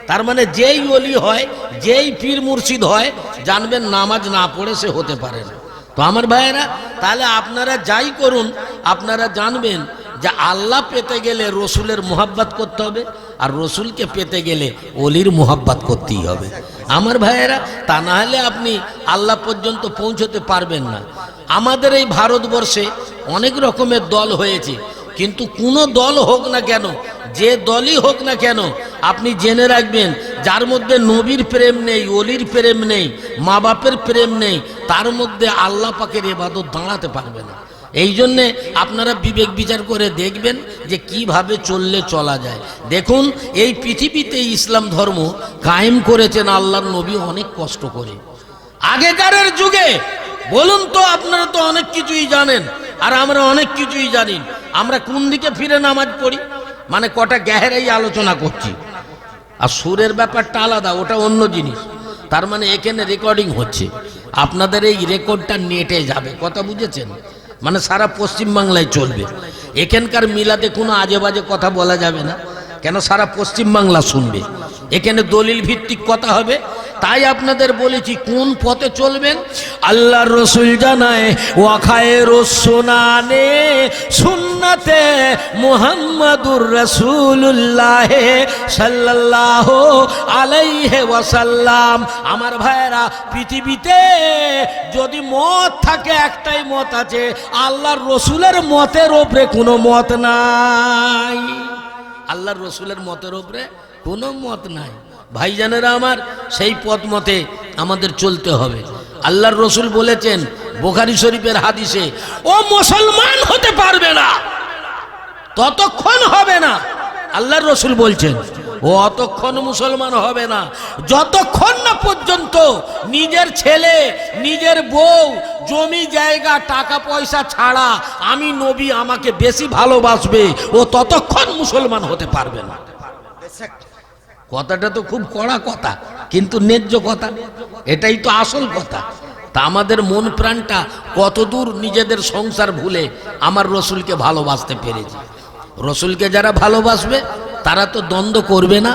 তার মানে যেই ওলি হয়, যেই পীর মুর্শিদ হয়, জানবেন নামাজ না পড়ে সে হতে পারে না। তো আমার ভাইয়েরা, তাহলে আপনারা যাই করুন, আপনারা জানবেন যে আল্লাহ পেতে গেলে রসুলের মোহাব্বত করতে হবে, আর রসুলকে পেতে গেলে অলির মোহাব্বত করতেই হবে। আমার ভাইয়েরা, তা না হলে আপনি আল্লাহ পর্যন্ত পৌঁছতে পারবেন না। আমাদের এই ভারতবর্ষে অনেক রকমের দল হয়েছে, কিন্তু কোনো দল হোক না কেন, যে দলই হোক না কেন, আপনি জেনে রাখবেন যার মধ্যে নবীর প্রেম নেই, অলির প্রেম নেই, মা বাপের প্রেম নেই, তার মধ্যে আল্লাহ পাকের ইবাদত দাঁড়াতে পারবে না। এই জন্যে আপনারা বিবেক বিচার করে দেখবেন যে কিভাবে চললে চলা যায়। দেখুন, এই পৃথিবীতে ইসলাম ধর্ম কায়েম করেছেন আল্লাহর নবী অনেক কষ্ট করে। আগেকারের যুগে বলুন তো, আপনারা তো অনেক কিছুই জানেন আর আমরা অনেক কিছুই জানি। আমরা কোন দিকে ফিরে নামাজ পড়ি? মানে কটা গ্যাহেরাই আলোচনা করছি, আর সুরের ব্যাপারটা আলাদা, ওটা অন্য জিনিস। তার মানে এখানে রেকর্ডিং হচ্ছে, আপনাদের এই রেকর্ডটা নেটে যাবে, কথা বুঝেছেন? মানে সারা পশ্চিমবাংলায় চলবে। এখানকার মিলাদে কোনো আজে বাজে কথা বলা যাবে না, কেন সারা পশ্চিমবাংলা শুনবে। এখানে দলিল ভিত্তিক কথা হবে। তাই আপনাদের বলেছি কোন পথে চলবেন। আল্লাহর রসুল জানায়, ওয়াখায়রুস সুনানে সুন্নাতে মুহাম্মাদুর রাসূলুল্লাহ সাল্লাল্লাহু আলাইহি ওয়াসাল্লাম। আমার ভাইয়েরা, পৃথিবীতে যদি মত থাকে একটাই মত আছে, আল্লাহর রসুলের মতের ওপরে কোনো মত নাই। আল্লাহর রসুলের মতের উপরে কোনো মত নাই। ভাইজানেরা আমার, সেই পথ মতে আমাদের চলতে হবে। আল্লাহর রসুল বলেছেন বুখারী শরীফের হাদিসে, ও মুসলমান হতে পারবে না ততক্ষণ হবে না, আল্লাহর রসুল বলছেন ও অতক্ষণ মুসলমান হবে না যতক্ষণ না পর্যন্ত নিজের ছেলে, নিজের বউ, জমি জায়গা, টাকা পয়সা ছাড়া আমি নবী আমাকে বেশি ভালোবাসবে, ও ততক্ষণ মুসলমান হতে পারবে না। কথাটা তো খুব কড়া কথা, কিন্তু ন্যায্য কথা, এটাই তো আসল কথা। তা আমাদের মন প্রাণটা কতদূর নিজেদের সংসার ভুলে আমার রসুলকে ভালোবাসতে পেরেছি। রসুলকে যারা ভালোবাসবে তারা তো দ্বন্দ্ব করবে না,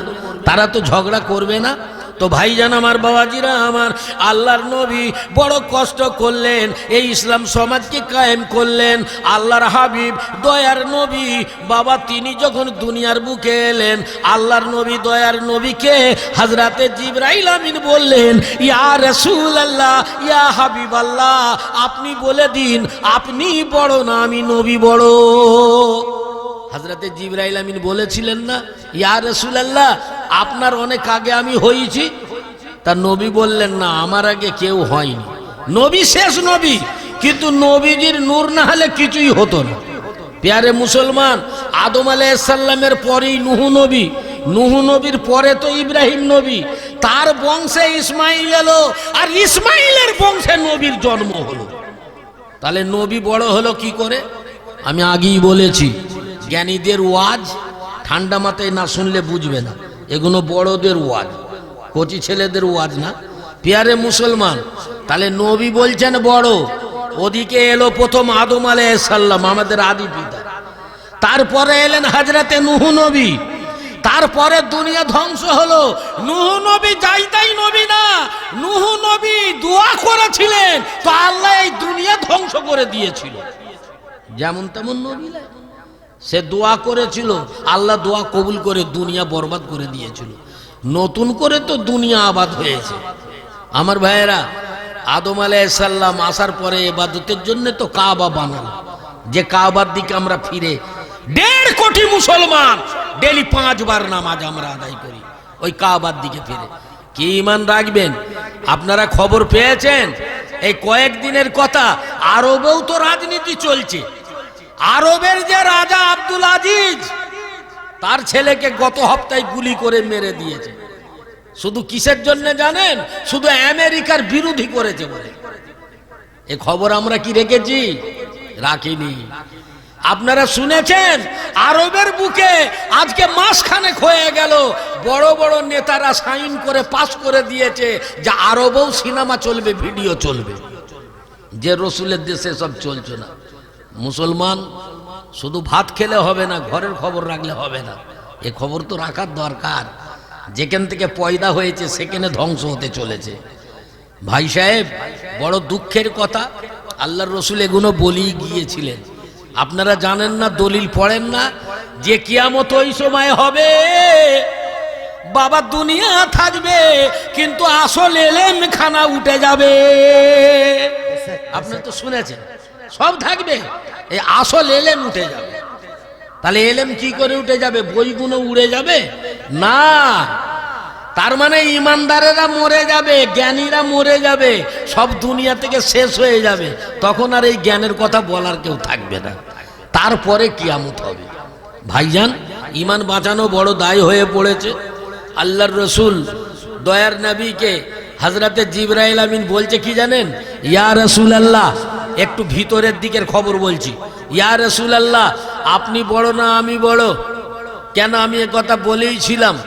তারা তো ঝগড়া করবে না। তো ভাইজান আমার, বাবাজিরা আমার, আল্লাহর নবী বড় কষ্ট করলেন, এই ইসলাম সমাজকে কায়েম করলেন। আল্লাহর হাবিব দয়ার নবী বাবা, তিনি যখন দুনিয়ার বুকে এলেন, আল্লাহর নবী দয়ার নবীকে হযরতে জিবরাইল আমিন বললেন, ইয়া রাসূলুল্লাহ, ইয়া হাবিবাল্লাহ, আপনি বলে দিন আপনি বড় না আমি নবী বড়? হযরতে জিবরাইল আমিন বলেছিলেন না, ইয়া রাসূলুল্লাহ, আপনার অনেক আগে আমি হয়েছি? তা নবী বললেন, না, আমার আগে কেউ হয়নি। নবী শেষ নবী, কিন্তু নবীজির নূর না হলে কিছুই হতো না। প্যারে মুসলমান, আদম আলাইহিস সালামের পরেই নূহ নবী, নূহ নবীর পরে তো ইব্রাহিম নবী, তার বংশে ইসমাইল এলো, আর ইসমাইলের বংশে নবীর জন্ম হলো। তাহলে নবী বড় হলো কি করে? আমি আগেই বলেছি, জ্ঞানীদের ওয়াজ ঠান্ডা মাথায় না শুনলে বুঝবে না, এগুলো বড়দের ওয়াজ, কচি ছেলেদের ওয়াজ না। প্যারে মুসলমান, তাহলে নবী বলছেন বড়, ওদিকে এলো প্রথম আদম আলাইহিস সালাম, আমাদের আদি পিতা, তারপরে এলেন হযরতে নূহ নবী, তারপরে দুনিয়া ধ্বংস হলো। নূহ নবী যাই তাই নবী না, নূহ নবী দোয়া করেছিলেন, তো আল্লাহ এই দুনিয়া ধ্বংস করে দিয়েছিল। যেমন তেমন নবী না, সে দোয়া করেছিল, আল্লাহ দোয়া কবুল করে দুনিয়া বরবাদ করে দিয়েছিল। নতুন করে তো দুনিয়া আবাদ হয়েছে। আমার ভাইয়েরা, আদম আলাইহিস সালাম আসার পরে ইবাদতের জন্য তো কাবা বানালো, যে কাবার দিকে আমরা ফিরে 1.5 কোটি মুসলমান ডেলি 5 বার নামাজ আমরা আদায় করি ওই কাবার দিকে ফিরে। কি ঈমান রাখবেন? আপনারা খবর পেয়েছেন এই কয়েকদিনের কথা, আরবেও তো রাজনীতি চলছে। আরবের যে রাজা আব্দুল আজিজ, তার ছেলেকে গত সপ্তাহে গুলি করে মেরে দিয়েছে। শুধু কিসের জন্য জানেন? শুধু আমেরিকার বিরোধী করেছে বলে। এই খবর আমরা কি রেখেছি? রাখিনি। আপনারা শুনেছেন আরবের বুকে আজকে মাসখানেক হয়ে গেল বড় বড় নেতারা সাইন করে পাস করে দিয়েছে যে আরবেও সিনেমা চলবে, ভিডিও চলবে, যে রসুলের দেশে সব চলছে না। মুসলমান শুধু ভাত খেলে হবে না, ঘরের খবর রাখলে হবে না, এ খবর তো রাখার দরকার। যেখান থেকে পয়দা হয়েছে সেখানে ধ্বংস হতে চলেছে। ভাই সাহেব, বড় দুঃখের কথা, আল্লাহর রসুল এগুলো বলেই গিয়েছিলেন। আপনারা জানেন না, দলিল পড়েন না, যে কিয়ামত ওই সময় হবে বাবা, দুনিয়া থাকবে কিন্তু আসল এলেম খানা উঠে যাবে। আপনি তো শুনেছেন, সব থাকবে, এই আসল এলেম উঠে যাবে। তাহলে এলেম কি করে উঠে যাবে? বইগুলো উড়ে যাবে না। তার মানে ইমানদারেরা মরে যাবে, জ্ঞানীরা মরে যাবে, সব দুনিয়া থেকে শেষ হয়ে যাবে। তখন আর এই জ্ঞানের কথা বলার কেউ থাকবে না। তারপরে কিয়ামত হবে। ভাইজান, ইমান বাঁচানো বড় দায় হয়ে পড়েছে। আল্লাহর রসুল দয়ার নবীকে হযরতে জিবরাইল আমিন বলছে কি জানেন? ইয়া রাসূলুল্লাহ, একটু ভিতরের দিকের খবর বলছি, ইয়া রাসূলুল্লাহ, আপনি বড় না আমি বড়? কেন আমি এ কথা বলেইছিলাম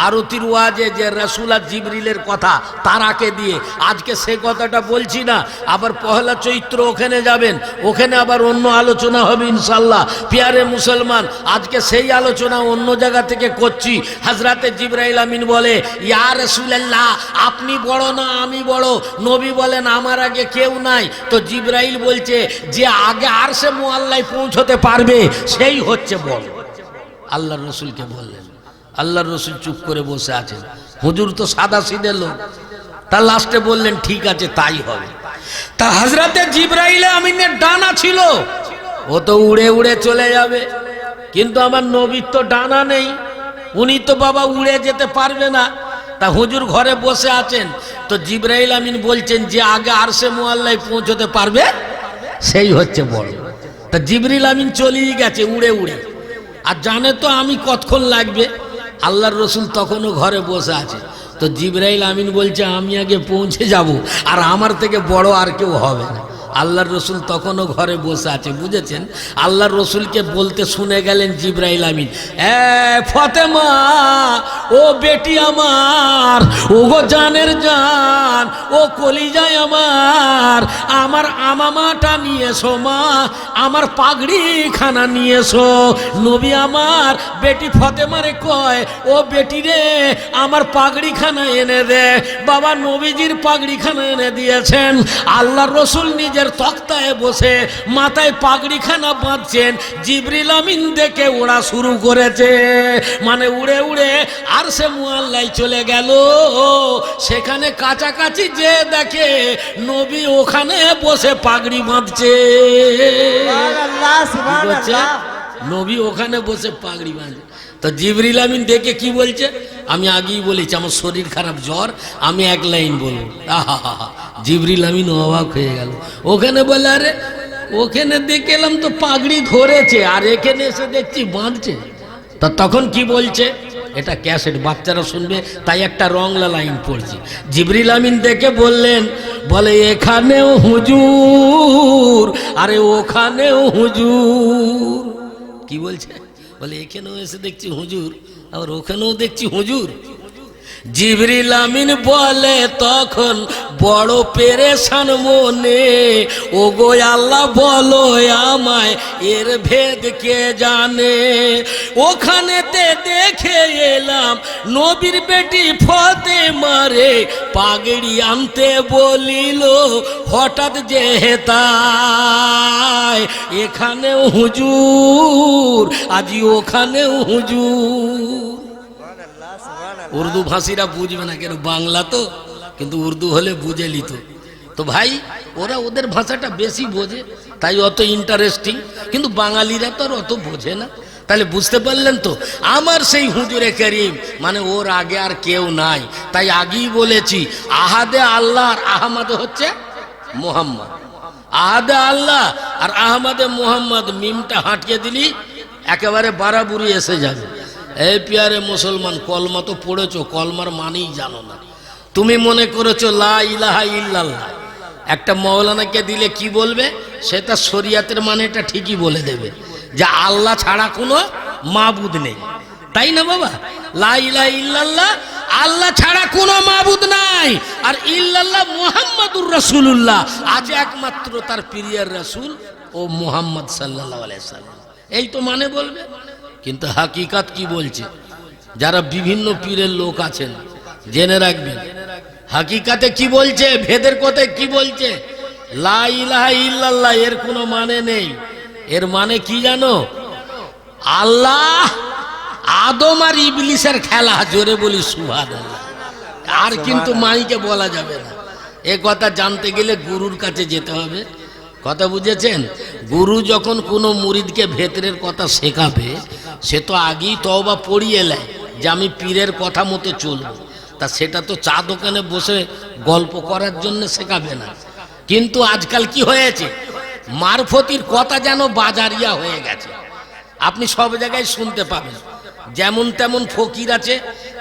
আরতির ওয়াজে, যে রাসূল আর জিবরিলের কথা তারাকে দিয়ে। আজকে সে কথাটা বলছি না, আবার পহেলা চৈত্র ওখানে যাবেন, ওখানে আবার অন্য আলোচনা হবে ইনশাল্লাহ। প্যারে মুসলমান, আজকে সেই আলোচনা অন্য জায়গা থেকে করছি। হযরতে জিবরাইল আমিন বলে, ইয়া রাসূলুল্লাহ, আপনি বড় না আমি বড়? নবী বলেন, আমার আগে কেউ নাই। তো জিবরাইল বলছে, যে আগে আরশে মুআল্লায় পৌঁছতে পারবে সেই হচ্ছে বড়। আল্লাহর রসুলকে বললেন। আল্লাহর রসুল চুপ করে বসে আছেন। হুজুর তো সাদা সিধে লোক, তার লাস্টে বললেন, ঠিক আছে তাই হবে। তা হযরতে জিবরাইল আমিনের ডানা ছিল, ও তো উড়ে উড়ে চলে যাবে, কিন্তু আমার নবীর তো ডানা নেই, উনি তো বাবা উড়ে যেতে পারবে না। তা হুজুর ঘরে বসে আছেন, তো জিবরাইল আমিন বলছেন যে আগে আরশে মুআল্লায় পৌঁছতে পারবে সেই হচ্ছে বড়। তা জিবরিল আমিন চলেই গেছে উড়ে উড়ে, আর জানে তো আমি কতক্ষণ লাগবে। আল্লাহর রসুল তখনও ঘরে বসে আছে। তো জিবরাইল আমিন বলছে আমি আগে পৌঁছে যাব, আর আমার থেকে বড় আর কেউ হবে না। আল্লাহর রসুল তখনও ঘরে বসে আছে, বুঝেছেন? আল্লাহর রসুলকে বলতে শুনে গেলেন জিবরাইল আমিন, ফতেমা, ও বেটি আমার, ও গো জানের জান, ও কলিজায় আমার, আমার আমামাটা নিয়ে এসো মা, আমার পাগড়ি খানা নিয়ে এসো। নবী আমার বেটি ফতেমারে কয়, ও বেটি রে, আমার পাগড়ি খানা এনে দে। বাবা নবীজির পাগড়ি খানা এনে দিয়েছেন। আল্লাহর রসুল নিজের তক্তায় বসে মাথায় পাগড়ি খানা বাঁধছেন। জিবরিল আমিন দেখে ওড়া শুরু করেছে, মানে উড়ে উড়ে আরশে মুআল্লায় চলে গেল। সেখানে কাছাকাছি যে দেখে নবী ওখানে বসে পাগড়ি বাঁধছে। সুবহানাল্লাহ, সুবহানাল্লাহ। নবী ওখানে বসে পাগড়ি বাঁধে। তো জিবরিল আমিন দেখে কি বলছে, আমি আগেই বলেছি আমার শরীর খারাপ, জ্বর, আমি এক লাইন বলবো। আহা, জিবরিল আমিন অবাক হয়ে গেল। ওখানে বলে, আরে ওখানে দেখে এলাম তো পাগড়ি ধরেছে, আর এখানে এসে দেখছি বাঁধছে। তা তখন কি বলছে, এটা ক্যাসেট, বাচ্চারা শুনবে, তাই একটা রংলা লাইন পড়ছি। জিবরিল আমিন দেখে বললেন, বলে এখানেও হুজুর, আরে ওখানেও হুজুর। কি বলছে, বলে এখানেও এসে দেখছি হুজুর, আবার ওখানেও দেখছি হুজুর। জিবরিল আমিন বলে তখন বড় পেরেশান মনে, ও গো আল্লাহ বলো আমায় এর ভেদ কে জানে। ওখানেতে দেখে এলাম নবীর বেটি ফতেমারে পাগড়ি আনতে বলিল, হঠাৎ যে হেতায় এখানেও হুজুর, আজি ওখানেও হুজুর। উর্দু ভাষীরা বুঝবে না, কেন বাংলা তো, কিন্তু উর্দু হলে বুঝে নিত। তো ভাই ওরা ওদের ভাষাটা বেশি বোঝে, তাই অত ইন্টারেস্টিং, কিন্তু বাঙালিরা তো আর অত বোঝে না। তাহলে বুঝতে পারলেন তো, আমার সেই হুজুরে করিম, মানে ওর আগে আর কেউ নাই। তাই আগেই বলেছি, আহাদে আল্লাহ আর আহমদ হচ্ছে মোহাম্মদ। আহাদে আল্লাহ আর আহমদে মোহাম্মদ, মিমটা হাঁটিয়ে দিলি একেবারে বারাবুরি এসে যাবে। এই পিয়ারে মুসলমান, কলমা তো পড়েছো, কলমার মানেই জানো না। তুমি মনে করেছো লা ইলাহা ইল্লাল্লাহ, একটা মৌলানাকে দিলে কি বলবে, সেটা শরিয়াতের মানেটা ঠিকই বলে দেবে, যে আল্লাহ ছাড়া কোনো মাবুদ নেই, তাই না বাবা? লা ইলাহা ইল্লাল্লাহ, আল্লাহ ছাড়া কোনো মাবুদ নাই, আর ইল্লাল্লাহ মুহাম্মাদুর রাসূলুল্লাহ, আছে একমাত্র তার প্রিয় রাসূল ও মুহাম্মদ সাল্লাল্লাহু আলাইহি সাল্লাম, এই তো মানে বলবে। কিন্তু হাকিকাত কি বলছে, যারা বিভিন্ন পীরের লোক আছেন জেনে রাখবেন, হাকিকাতে কি বলছে, ভেদের কথায় কি বলছে। লা ইলাহা ইল্লাল্লাহ এর কোনো মানে নেই। এর মানে কি জানো, আল্লাহ, আদম আর ইবলিসের খেলা। জোরে বলি সুবহানাল্লাহ। আর কিন্তু মাইকে বলা যাবে না। এ কথা জানতে গেলে গুরুর কাছে যেতে হবে। কথা বুঝেছেন? গুরু যখন কোনো মুরিদকে ভেতরের কথা শেখাবে, সে তো আগেই তওবা পড়িয়ে নেয় যে আমি পীরের কথা মতো চলবো। তা সেটা তো চা দোকানে বসে গল্প করার জন্য শেখাবে না। কিন্তু আজকাল কি হয়েছে, মারফতির কথা যেন বাজারিয়া হয়ে গেছে। আপনি সব জায়গায় শুনতে পাবেন, যেমন তেমন ফকির আছে,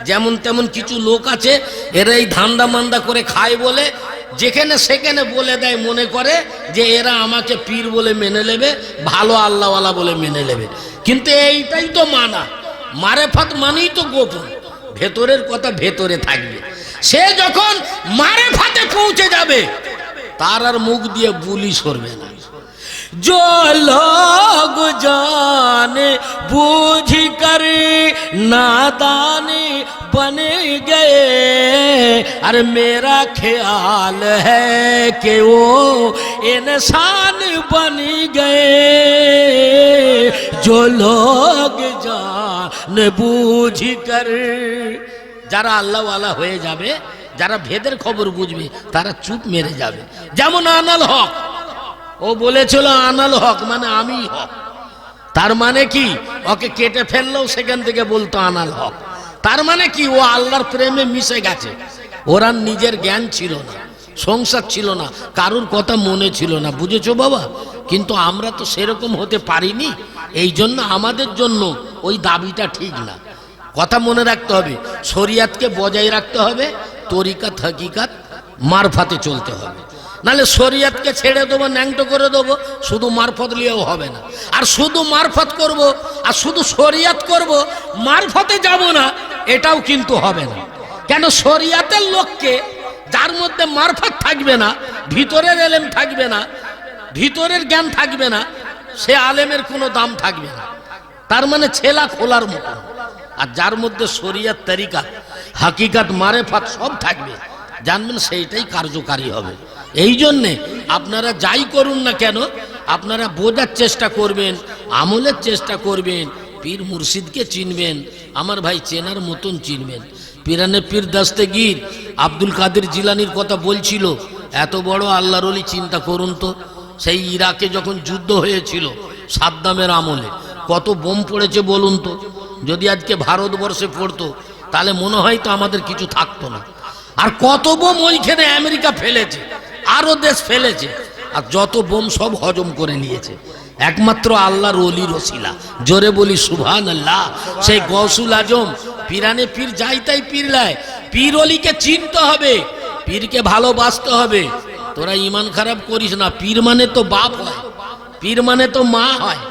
যেমন তেমন কিছু লোক আছে, এরা এই ধান্দা মান্দা করে খায় বলে যেখানে সেখানে বলে দেয়, মনে করে যে এরা আমাকে পীর বলে মেনে নেবে, ভালো আল্লাহওয়ালা বলে মেনে নেবে। কিন্তু এইটাই তো মানা, মারেফাত মানেই তো গোপন, ভেতরের কথা ভেতরে থাকবে। সে যখন মারেফাতে পৌঁছে যাবে, তার আর মুখ দিয়ে বুলি সরবে না। जो लोग जाने बूझ कर नादान बन गए, अरे मेरा ख्याल है कि वो इंसान बन गए। जो लोग जाने बूझ कर, যারা আল্লাহওয়ালা হয়ে যাবে, যারা ভেদের খবর বুঝবে, তারা চুপ মেরে যাবে। যেমন আনাল হক, ও বলেছিল আনাল হক মানে আমি হক। তার মানে কি ওকে কেটে ফেললেও সেখান থেকে বলতো আনাল হক। তার মানে কি ও আল্লাহর প্রেমে মিশে গেছে। ওরা নিজের জ্ঞান ছিল না, সংসার ছিল না, কারুর কথা মনে ছিল না, বুঝেছো বাবা? কিন্তু আমরা তো সেরকম হতে পারিনি, এই জন্য আমাদের জন্য ওই দাবিটা ঠিক না। কথা মনে রাখতে হবে, শরিয়াতকে বজায় রাখতে হবে, তরিকাত হাকিকাত মারফাতে চলতে হবে। নাহলে শরিয়াতকে ছেড়ে দেবো, ন্যাংটো করে দেবো, শুধু মারফত নিয়েও হবে না। আর শুধু মারফত করব আর শুধু শরিয়াত করব, মারফতে যাব না, এটাও কিন্তু হবে না। কেন? শরিয়াতের লোককে যার মধ্যে মারফত থাকবে না, ভিতরের এলেম থাকবে না, ভিতরের জ্ঞান থাকবে না, সে আলেমের কোনো দাম থাকবে না। তার মানে ছেলা খোলার মতো। আর যার মধ্যে শরিয়াত তরিকা হাকিকাত মারেফাত সব থাকবে, জানবেন সেইটাই কার্যকারী হবে। এই জন্যে আপনারা যাই করুন না কেন, আপনারা বোঝার চেষ্টা করবেন, আমলের চেষ্টা করবেন, পীর মুর্শিদকে চিনবেন। আমার ভাই চেনার মতন চিনবেন। পিরানে পীর দস্তগীর আব্দুল কাদের জিলানির কথা বলছিল, এত বড় আল্লাহর ওলি, চিন্তা করুন তো, সেই ইরাকে যখন যুদ্ধ হয়েছিল সাদ্দামের আমলে কত বোম পড়েছে বলুন তো। যদি আজকে ভারতবর্ষে পড়তো তাহলে মনে হয় তো আমাদের কিছু থাকতো না। আর কত বোম ওইখানে আমেরিকা ফেলেছে, আরো দেশ ফেলেছে, আর যত বোম সব হজম করে নিয়েছে একমাত্র আল্লাহর ওলির ওসিলা। জোরে বলি সুবহানাল্লাহ। সেই গৌসুল আজম পিরানে পীর যাই তাই পীর লাই, পীর ওলিকে চিনতে হবে, পীরকে ভালোবাসতে হবে। তোরা ইমান খারাপ করিস না, পীর মানে তো বাপ হয়, পীর মানে তো মা হয়।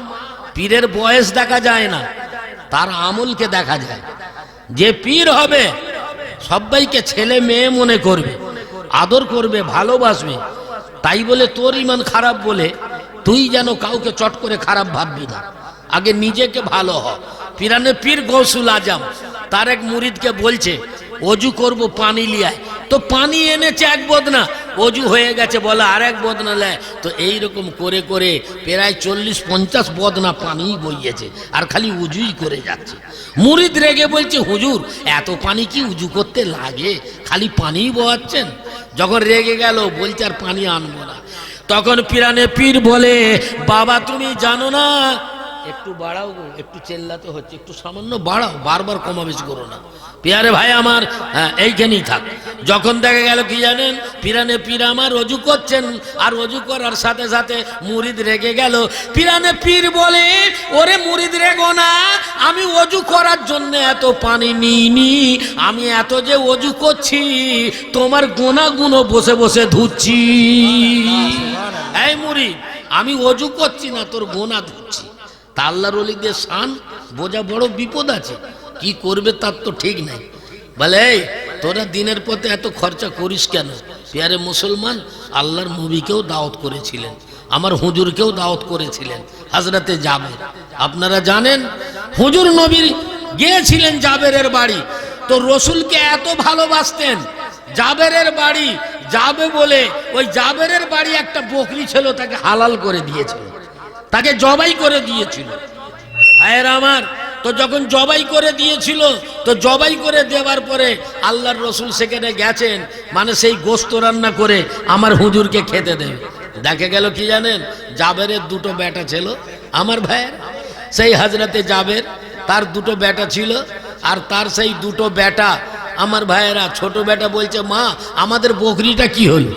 পীরের বয়স দেখা যায় না, তার আমলকে দেখা যায়। যে পীর হবে সবাইকে ছেলে মেয়ে মনে করবে, আদর করবে, ভালোবাসবে। তাই বলে তোর ইমান খারাপ বলে তুই যেন কাউকে চট করে খারাপ ভাববি না, আগে নিজেকে ভালো হ। পিরানে পীর গৌসুল আজম তার এক মুরিদকে বলছে অজু করব, পানি লিয়ায়। তো পানি এনেছে এক বদনা, অজু হয়ে গেছে, বলে আর এক বদনা লেয়। তো এইরকম করে করে প্রায় 40-50 বদনা পানি বইয়েছে, আর খালি উজুই করে যাচ্ছে। মুরিদ রেগে বলছে, হুজুর এত পানি কি উজু করতে লাগে? খালি পানিই বয়াচ্ছেন। যখন রেগে গেল বলছে আর পানি আনবো না। তখন পিরানে পীর বলে, বাবা তুমি জানো না, একটু বাড়াও গো, একটু চেল্লাতে হচ্ছে, একটু সামান্য বাড়াও, বারবার কমাবেশি করো না। পিয়ারে ভাই আমার, হ্যাঁ এইখানেই থাক। যখন দেখা গেল কি জানেন, পিরানে পীর আমার অজু করছেন, আর অজু করার সাথে সাথে মুরিদ রেগে গেল। পিরানে পীর বলে, ওরে মুরিদ রেগো না, আমি অজু করার জন্য এত পানি নিইনি, আমি এত যে অজু করছি তোমার গোনাগুনো বসে বসে ধুচ্ছি। এই মুরিদ, আমি অজু করছি না, তোর গোনা ধুচ্ছি। তা আল্লাহর ওলিদের শান বোঝা বড় বিপদ আছে, কি করবে তার তো ঠিক নাই। বলে এই তোরা দিনের পথে এত খরচা করিস কেন? পেয়ারে মুসলমান, আল্লাহর নবীকেও দাওয়াত করেছিলেন, আমার হুজুরকেও দাওয়াত করেছিলেন, হযরতে জাবের। আপনারা জানেন হুজুর নবীর গিয়েছিলেন জাবেরের বাড়ি, তো রসুলকে এত ভালোবাসতেন। জাবেরের বাড়ি যাবে বলে ওই জাবেরের বাড়ি একটা বকরি ছিল, তাকে হালাল করে দিয়েছিল, তাকে জবাই করে দিয়েছিল। ভাইয়ের আমার, তো যখন জবাই করে দিয়েছিল, তো জবাই করে দেওয়ার পরে আল্লাহর রসুল সেখানে গেছেন, মানে সেই গোশত রান্না করে আমার হুজুরকে খেতে দেবে। দেখে গেল কি জানেন, জাবেরের দুটো বেটা ছিল। আমার ভাইয়ের সেই হযরতে জাবের, তার দুটো বেটা ছিল, আর তার সেই দুটো বেটা, আমার ভাইয়েরা, ছোট বেটা বলছে, মা আমাদের বকরিটা কি হলো?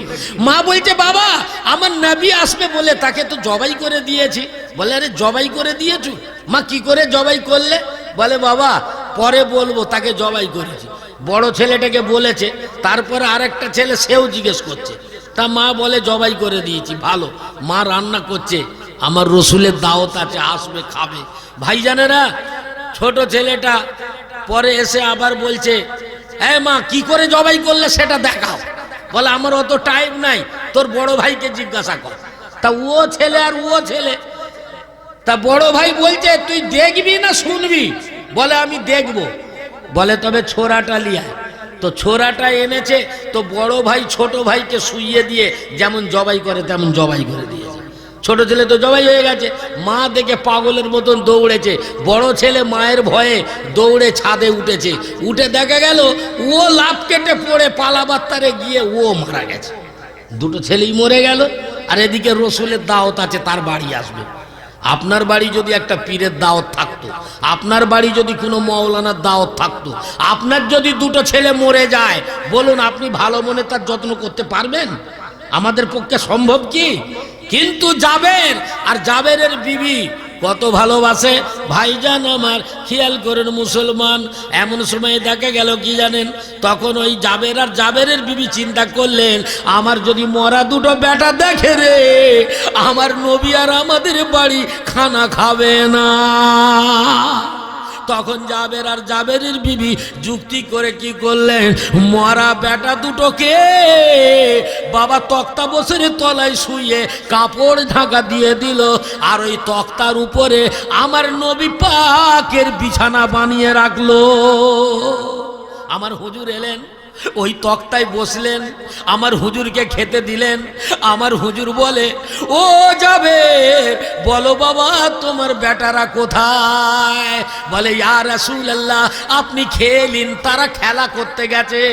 মা বলছে, বাবা আমার নবী আসবে বলে তাকে তো জবাই করে দিয়েছি। বলে, আরে জবাই করে দিয়েছো? মা কি করে জবাই করলে? বলে, বাবা পরে বলবো, তাকে জবাই করেছি। বড় ছেলেটাকে বলেছে, তারপরে আরেকটা ছেলে সেও জিজ্ঞেস করছে। তা মা বলে জবাই করে দিয়েছি। ভালো, মা রান্না করছে, আমার রসুলের দাওয়াত আছে, আসবে খাবে। ভাইজানেরা, ছোট ছেলেটা পরে এসে আবার বলছে, হ্যাঁ মা কি করে জবাই করলে সেটা দেখাও। বলে, আমার অত টাইম নাই, তোর বড় ভাইকে জিজ্ঞাসা কর। তা ও ছেলে আর ও ছেলে, তা বড় ভাই বলছে, তুই দেখবি না শুনবি? বলে, আমি দেখব। বলে, তবে ছোরাটা লিয়ায়। তো ছোরাটা এনেছে, তো বড় ভাই ছোট ভাইকে শুইয়ে দিয়ে যেমন জবাই করে তেমন জবাই করে দিয়েছে। ছোট ছেলে তো জবাই হয়ে গেছে, মা দেখে পাগলের মতন দৌড়েছে। বড় ছেলে মায়ের ভয়ে দৌড়ে ছাদে উঠেছে, উঠে দেখা গেল ও লাফ কেটে পড়ে পালাবার তারে গিয়ে ও মারা গেছে। দুটো ছেলেই মরে গেল, আর এদিকে রসুলের দাওয়াত আছে, তার বাড়ি আসবে। আপনার বাড়ি যদি একটা পীরের দাওয়াত থাকতো, আপনার বাড়ি যদি কোনো মৌলানার দাওয়াত থাকতো, আপনার যদি দুটো ছেলে মরে যায়, বলুন আপনি ভালো মনে তার যত্ন করতে পারবেন? আমাদের পক্ষে সম্ভব কি? কিন্তু জাবের আর জাবেরের বিবি কত ভালোবাসে ভাইজান আমার, খেয়াল করেন মুসলমান। এমন সময় দেখা গেল কি জানেন, তখন ওই জাবের আর জাবেরের বিবি চিন্তা করলেন, আমার যদি মরা দুটো বেটা দেখে রে, আমার নবী আর আমাদের বাড়ি খানা খাবে না। তখন জাবের আর জাবেরের বিবি যুক্তি করে কি করলেন, মরা বেটা দুটোকে বাবা তক্তা বসের তলায় শুয়ে কাপড় ঢাকা দিয়ে দিল, আর ওই তক্তার উপরে আমার নবী পাকের বিছানা বানিয়ে রাখলো। আমার হুজুর এলেন, ওই তক্তায় বসলেন, আমার হুজুরকে খেতে দিলেন। আমার হুজুর বলে, ও যাবে বলো বাবা তোমার বেটারা কোথায়? বলে ইয়া রাসূলুল্লাহ আপনি খেয়ে নিন, তারা খেলা করতে গেছে।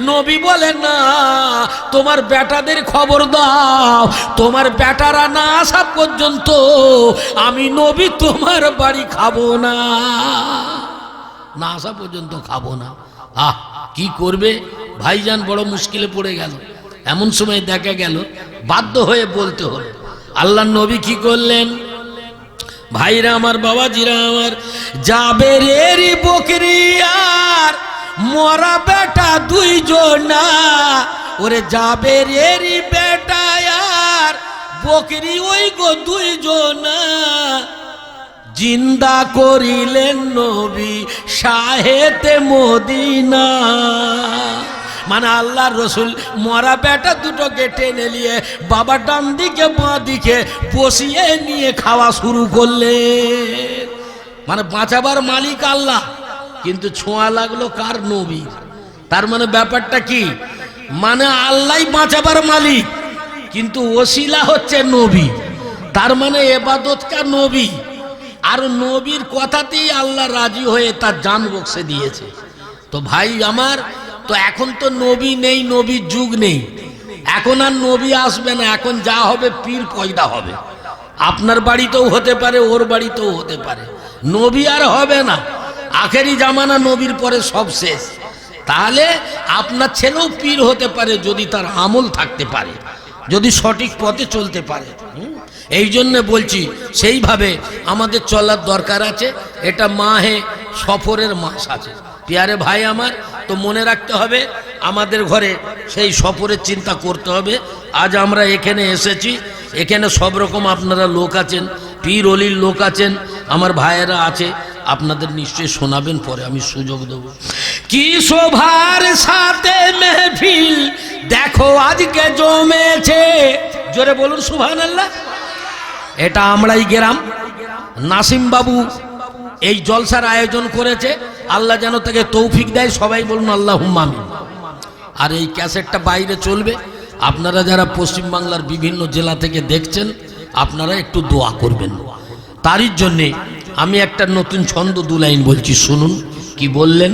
নবী বলে না, তোমার বেটাদের খবর দাও, তোমার বেটারা না আসা পর্যন্ত আমি নবী তোমার বাড়ি খাবো না, না আসা পর্যন্ত খাবো না। আহ কি করবে ভাইজান, বড় মুশকিলে পড়ে গেল। এমন সময় দেখা গেল বাধ্য হয়ে বলতে হলো। আল্লাহর নবী কি করলেন, ভাইরা আমার, বাবাজিরা আমার, জাবেরের বকরি আর মরা বেটা দুইজনা, ওরে জাবেরের বেটা আর বকরি ওই গো দুইজনা, জিন্দা করিলেন নবী শাহেতে মদিনা। মানে আল্লাহর রসুল মরা বেটা দুটোকে টেনে নিয়ে বাবা ডান দিকে বাঁ দিকে বসিয়ে নিয়ে খাওয়া শুরু করলেন। মানে বাঁচাবার মালিক আল্লাহ, কিন্তু ছোঁয়া লাগলো কার? নবীর। তার মানে ব্যাপারটা কি, মানে আল্লাহ বাঁচাবার মালিক, কিন্তু ওসিলা হচ্ছে নবী। তার মানে এবাদত কার? নবী। আর নবীর কথাতেই আল্লাহ রাজি হয়ে তার জান বক্সে দিয়েছে। তো ভাই আমার, তো এখন তো নবী নেই, নবীর যুগ নেই, এখন আর নবী আসবে না, এখন যা হবে পীর পয়দা হবে। আপনার বাড়িতেও হতে পারে, ওর বাড়িতেও হতে পারে, নবী আর হবে না। আখেরি জামানা, নবীর পরে সব শেষ। তাহলে আপনার ছেলেও পীর হতে পারে যদি তার আমল থাকতে পারে, যদি সঠিক পথে চলতে পারে। এই জন্য বলছি সেইভাবে আমাদের চলার দরকার আছে। এটা মাহে সফরের মাস আছে পিয়ারে ভাই আমার, তো মনে রাখতে হবে আমাদের ঘরে সেই সফরের চিন্তা করতে হবে। আজ আমরা এখানে এসেছি, এখানে সব রকম আপনারা লোক আছেন, পীর অলির লোক আছেন, আমার ভাইয়েরা আছে, আপনাদের নিশ্চয়ই শোনাবেন, পরে আমি সুযোগ দেব। কি শোভার সাথে মেহফিল দেখো আজকে জমেছে, জোরে বলুন সুবহানাল্লাহ। এটা আমরাই গ্রাম, নাসিম বাবু এই জলসার আয়োজন করেছে, আল্লাহ যেন তাকে তৌফিক দেয়, সবাই বলুন আল্লাহুম্মা আমিন। আর এই ক্যাসেটটা বাইরে চলবে, আপনারা যারা পশ্চিমবাংলার বিভিন্ন জেলা থেকে দেখছেন আপনারা একটু দোয়া করবেন। তারই জন্যে আমি একটা নতুন ছন্দ দু লাইন বলছি, শুনুন কি বললেন।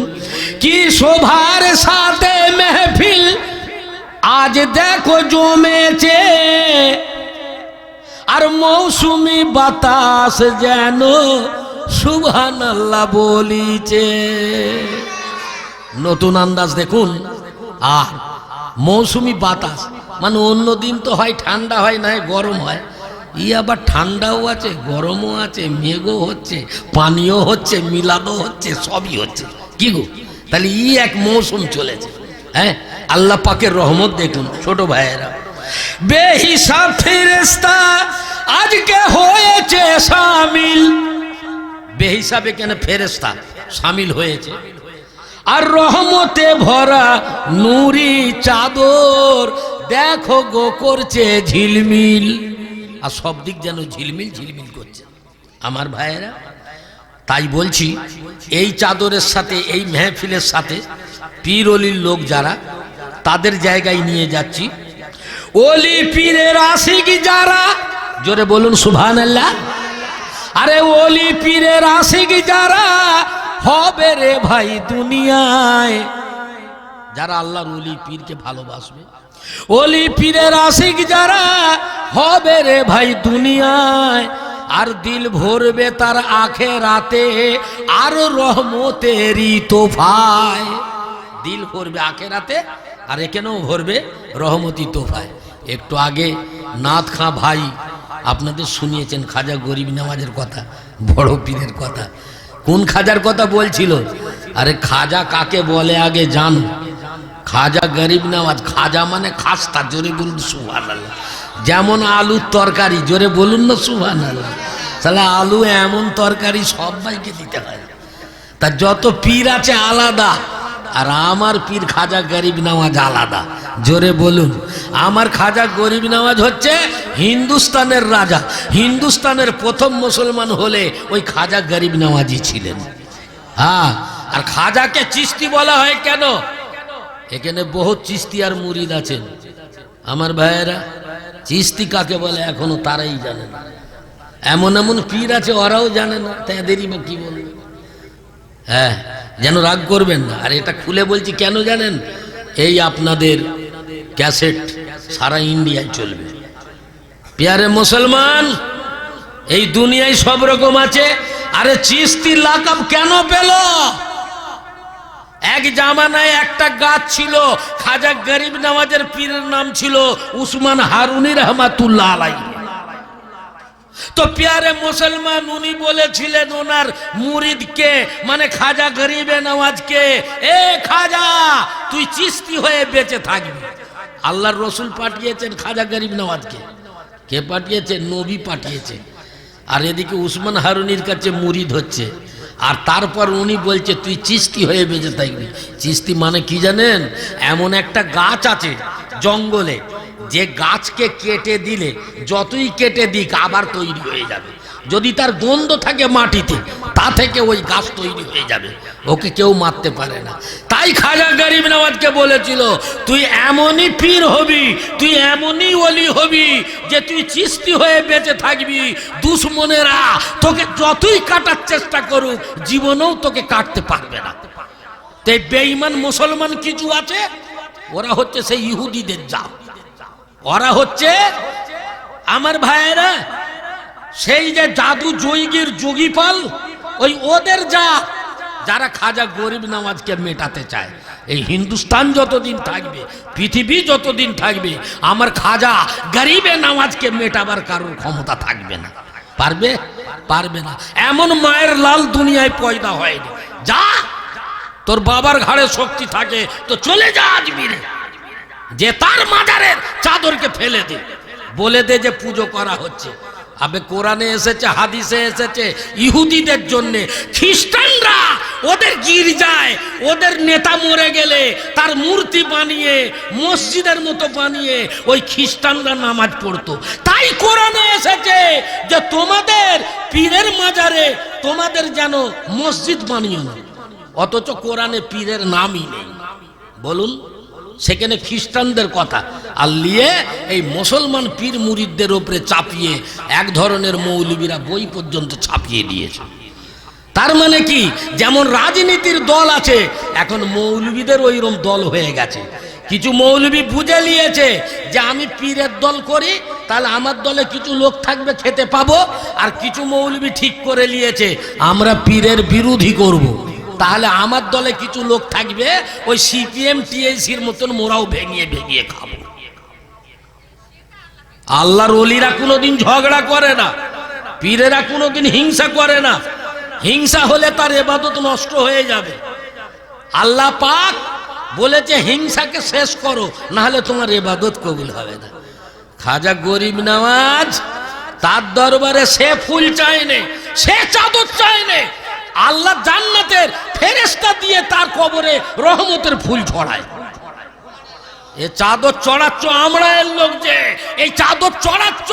কি শোভার সাথে মেহফিল আজ দেখো জমেছে, আর মৌসুমি বাতাস যেন সুবহানাল্লাহ বলিছে। নতুন আন্দাজ দেখুন। আর মৌসুমি বাতাস মানে অন্য দিন তো হয় ঠান্ডা হয় না গরম হয়, ই আবার ঠান্ডাও আছে, গরমও আছে, মেঘও হচ্ছে, পানিও হচ্ছে, মিলাদও হচ্ছে, সবই হচ্ছে। কি গো, তাহলে এক মৌসুম চলেছে। হ্যাঁ, আল্লাহ পাকের রহমত দেখুন ছোট ভাইয়েরা। বেহিসাব ফেরেশতা আজকে হয়েছে শামিল, বেহিসাবে কেন ফেরেশতা শামিল হয়েছে। আর রহমতে ভরা নূরি চাদর দেখো গো করছে ঝিলমিল, আর সব দিক যেন ঝিলমিল ঝিলমিল করছে আমার ভাইয়েরা। তাই বলছি এই চাদরের সাথে, এই মেহফিলের সাথে পীর অলির লোক যারা, তাদের জায়গায় নিয়ে যাচ্ছি। ওলি পীরের আশিক যারা, জোরে বলুন সুবহানাল্লাহ। আরে ওলি পীরের আশিক যারা হবে রে ভাই দুনিয়ায়, যারা আল্লাহর ওলি পীরকে ভালোবাসবে, ওলি পীরের আশিক যারা হবে রে ভাই দুনিয়ায়। আর দিল ভরবে তার আখেরাতে আর রহমতেরই তোফায়। দিল ভরবে আখেরাতে আর এখানেও ভরবে রহমতি তোফায়। একটু আগে নাথ খাঁ ভাই আপনাদের শুনিয়েছেন খাজা গরিব নওয়াজের কথা, বড় পীরের কথা। কোন খাজার কথা বলছিল? আরে খাজা কাকে বলে আগে জান। খাজা গরিব নওয়াজ, খাজা মানে খাস্তা, জোরে বলুন সুবহানাল্লাহ। যেমন আলুর তরকারি, জোরে বলুন না সুবহানাল্লাহ। তাহলে আলু এমন তরকারি সবাইকে দিতে হয়। তা যত পীর আছে আলাদা, আর আমার পীর খাজা গরিব নওয়াজ আলাদা। জোরে বলুন। আমার খাজা গরিব নওয়াজ হচ্ছে হিন্দুস্তানের রাজা। হিন্দুস্তানের প্রথম মুসলমান হলে ওই খাজা গরিব নওয়াজই ছিলেন। হ্যাঁ, আর খাজাকে চিস্তি বলা হয় কেন? এখানে বহুত চিস্তি আর মুরিদ আছেন আমার ভাইয়েরা। চিস্তি কাকে বলে এখনো তারাই জানে না। এমন এমন পীর আছে ওরাও জানে না, তাদেরই বা কি বলবে। হ্যাঁ, যেন রাগ করবেন না। আর এটা খুলে বলছি কেন জানেন? এই আপনাদের ক্যাসেট সারা ইন্ডিয়ায় চলবে। প্যারে মুসলমান, এই দুনিয়ায় সব রকম আছে। আরে চিস্তি লাকাব কেন পেল? এক জামানায় একটা গাছ ছিল, খাজা গরিব নওয়াজের পীরের নাম ছিল উসমান হারুনি রহমাতুল্লাহ আলাইহি। তো প্যারে মুসলমান, উনি বলেছিলেন ওনার মুরিদকে, মানে খাজা গরিবে নওয়াজকে, এ খাজা তুই চিস্তি হয়ে বেঁচে থাকবি। আল্লাহর রসুল পাঠিয়েছেন খাজা গরিব নওয়াজকে। কে পাঠিয়েছে? নবী পাঠিয়েছে। আর এদিকে উসমান হারুনির কাছে মুরিদ হচ্ছে, আর তারপর উনি বলছে তুই চিস্তি হয়ে বেঁচে থাকবি। চিস্তি মানে কি জানেন? এমন একটা গাছ আছে জঙ্গলে, যে গাছকে কেটে দিলে যতই কেটে দিক আবার তৈরি হয়ে যাবে। যদি তার দ্বন্দ্ব থাকে মাটিতে, তা থেকে ওই গাছ তৈরি হয়ে যাবে, ওকে কেউ মারতে পারে না। তাই খাজা গরিব নওয়াজকে বলেছিল তুই এমনই পীর হবি, তুই এমনই ওলি হবি যে তুই চিস্তি হয়ে বেঁচে থাকবি। দুশ্মনেরা তোকে যতই কাটার চেষ্টা করুক জীবনেও তোকে কাটতে পারবে না। তাই বেঈমান মুসলমান কিছু আছে, ওরা হচ্ছে সেই ইহুদিদের জাত। ওরা হচ্ছে আমার ভাইয়েরা সেই যে জাদু জৈগির যোগীপাল, ওই ওদের জাত, যারা খাজা গরিব নওয়াজকে মেটাতে চায়। এই হিন্দুস্তান যতদিন থাকবে, পৃথিবী যতদিন থাকবে, আমার খাজা গরিবে নওয়াজকে মেটাবার কারোর ক্ষমতা থাকবে না। পারবে? পারবে না। এমন মায়ের লাল দুনিয়ায় পয়দা হয়নি। যা, তোর বাবার ঘাড়ে শক্তি থাকে তো চলে যা আজমিরে, যে তার মাজারের চাদরকে ফেলে দে, বলে দে যে পুজো করা হচ্ছে। আবে কোরআনে এসেছে, হাদিসে এসেছে ইহুদিদের জন্য। খ্রিস্টানরা ওদের গির্জায় ওদের নেতা মরে গেলে তার মূর্তি বানিয়ে মসজিদের মতো বানিয়ে ওই খ্রিস্টানরা নামাজ পড়তো। তাই কোরআনে এসেছে যে তোমাদের পীরের মাজারে তোমাদের যেন মসজিদ বানিও না। অথচ কোরআনে পীরের নামই নেই। বলুন, সেখানে খ্রিস্টানদের কথা আর নিয়ে এই মুসলমান পীর মুরিদদের উপরে চাপিয়ে এক ধরনের মৌলবীরা বই পর্যন্ত ছাপিয়ে দিয়েছে। তার মানে কি? যেমন রাজনীতির দল আছে, এখন মৌলবীদের ওইরকম দল হয়ে গেছে। কিছু মৌলবী বুঝে নিয়েছে যে আমি পীরের দল করি, তাহলে আমার দলে কিছু লোক থাকবে, খেতে পাবো। আর কিছু মৌলবী ঠিক করে নিয়েছে আমরা পীরের বিরোধী করব, তাহলে আমার দলে কিছু লোক থাকবে, ওই সিপিএম টিএসির মতন মোরাও ভেঙিয়ে ভেঙিয়ে খাবো। আল্লাহর ওলিরা কোনোদিন ঝগড়া করে না, পীরেরা কোনোদিন হিংসা করে না। হিংসা হলে তার ইবাদত নষ্ট হয়ে যাবে। আল্লাহ পাক বলেছে হিংসাকে শেষ করো, না হলে তোমার ইবাদত কবুল হবে না। খাজা গরিব নওয়াজ তার দরবারে সে ফুল চায় না, সে চাদর চায় না। আল্লাহ জান্নাতের ফেরেশতা দিয়ে তার কবরে রহমতের ফুল ছড়ায়। এ চাদর চড়াচ্ছ আমরা এর লোক, যে এই চাদর চড়াচ্ছ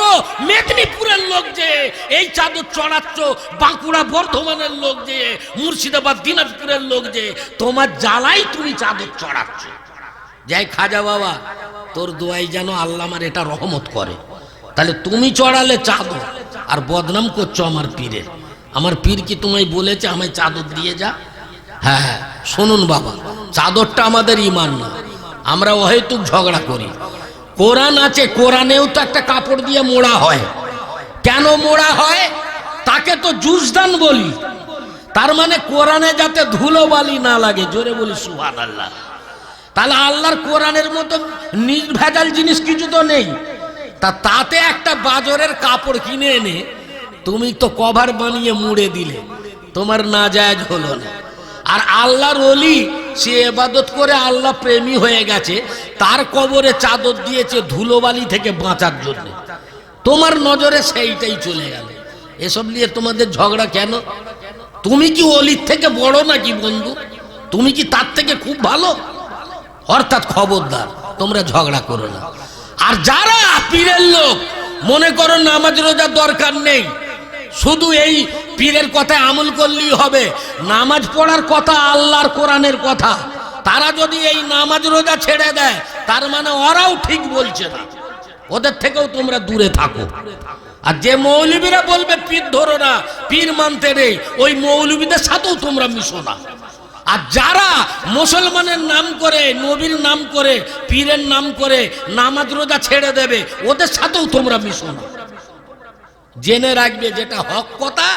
মেদিনীপুরের লোক, যে এই চাদর চড়াচ্ছ বাঁকুড়া বর্ধমানের লোক, যে মুর্শিদাবাদ দিনাজপুরের লোক, যে তোমার জ্বালাই তুমি চাদর চড়াচ্ছ। যাই খাজা বাবা, তোর দোয়াই যেন আল্লাহ আমার এটা রহমত করে। তাহলে তুমি চড়ালে চাদর আর বদনাম করছো আমার পীরের। আমার পীর কি তোমায় বলেছে আমায় চাদর দিয়ে যা? হ্যাঁ হ্যাঁ, শুনুন বাবা, চাদরটা আমাদের ইমান না, আমরা অহেতুক ঝগড়া করি। কোরআন আছে, কোরআনেও তো একটা কাপড় দিয়ে মোড়া হয়। কেন মোড়া হয়? তাকে তো জুজদান বলি, তার মানে কোরআনে যাতে ধুলোবালি না লাগে। জোরে বলি সুবহানাল্লাহ। তাহলে আল্লাহর কোরআনের মতো নির্ভেজাল জিনিস কিছু তো নেই। তাতে একটা বাজারের কাপড় কিনে এনে তুমি তো কভার বানিয়ে মুড়ে দিলে, তোমার নাজায়েজ হলো না। আর আল্লাহর ওলি সে ইবাদত করে আল্লাহ প্রেমী হয়ে গেছে, তার কবরে চাদর দিয়েছে ধুলোবালি থেকে বাঁচার জন্য, তোমার নজরে সেইটাই চলে গেল। এসব নিয়ে তোমাদের ঝগড়া কেন? তুমি কি ওলির থেকে বড় নাকি বন্ধু? তুমি কি তার থেকে খুব ভালো? অর্থাৎ খবরদার তোমরা ঝগড়া করো না। আর যারা পীরের লোক মনে করো নামাজ রোজার দরকার নেই, শুধু এই পীরের কথায় আমল করলেই হবে, নামাজ পড়ার কথা আল্লাহর কোরআনের কথা, তারা যদি এই নামাজ রোজা ছেড়ে দেয় তার মানে ওরাও ঠিক বলছে না, ওদের থেকেও তোমরা দূরে থাকো। আর যে মৌলবীরা বলবে পীর ধরো না, পীর মানতে নেই, ওই মৌলবীদের সাথেও তোমরা মিশো না। আর যারা মুসলমানের নাম করে, নবীর নাম করে, পীরের নাম করে নামাজ রোজা ছেড়ে দেবে, ওদের সাথেও তোমরা মিশো না। জেনে রাখবে যেটা হক কথা,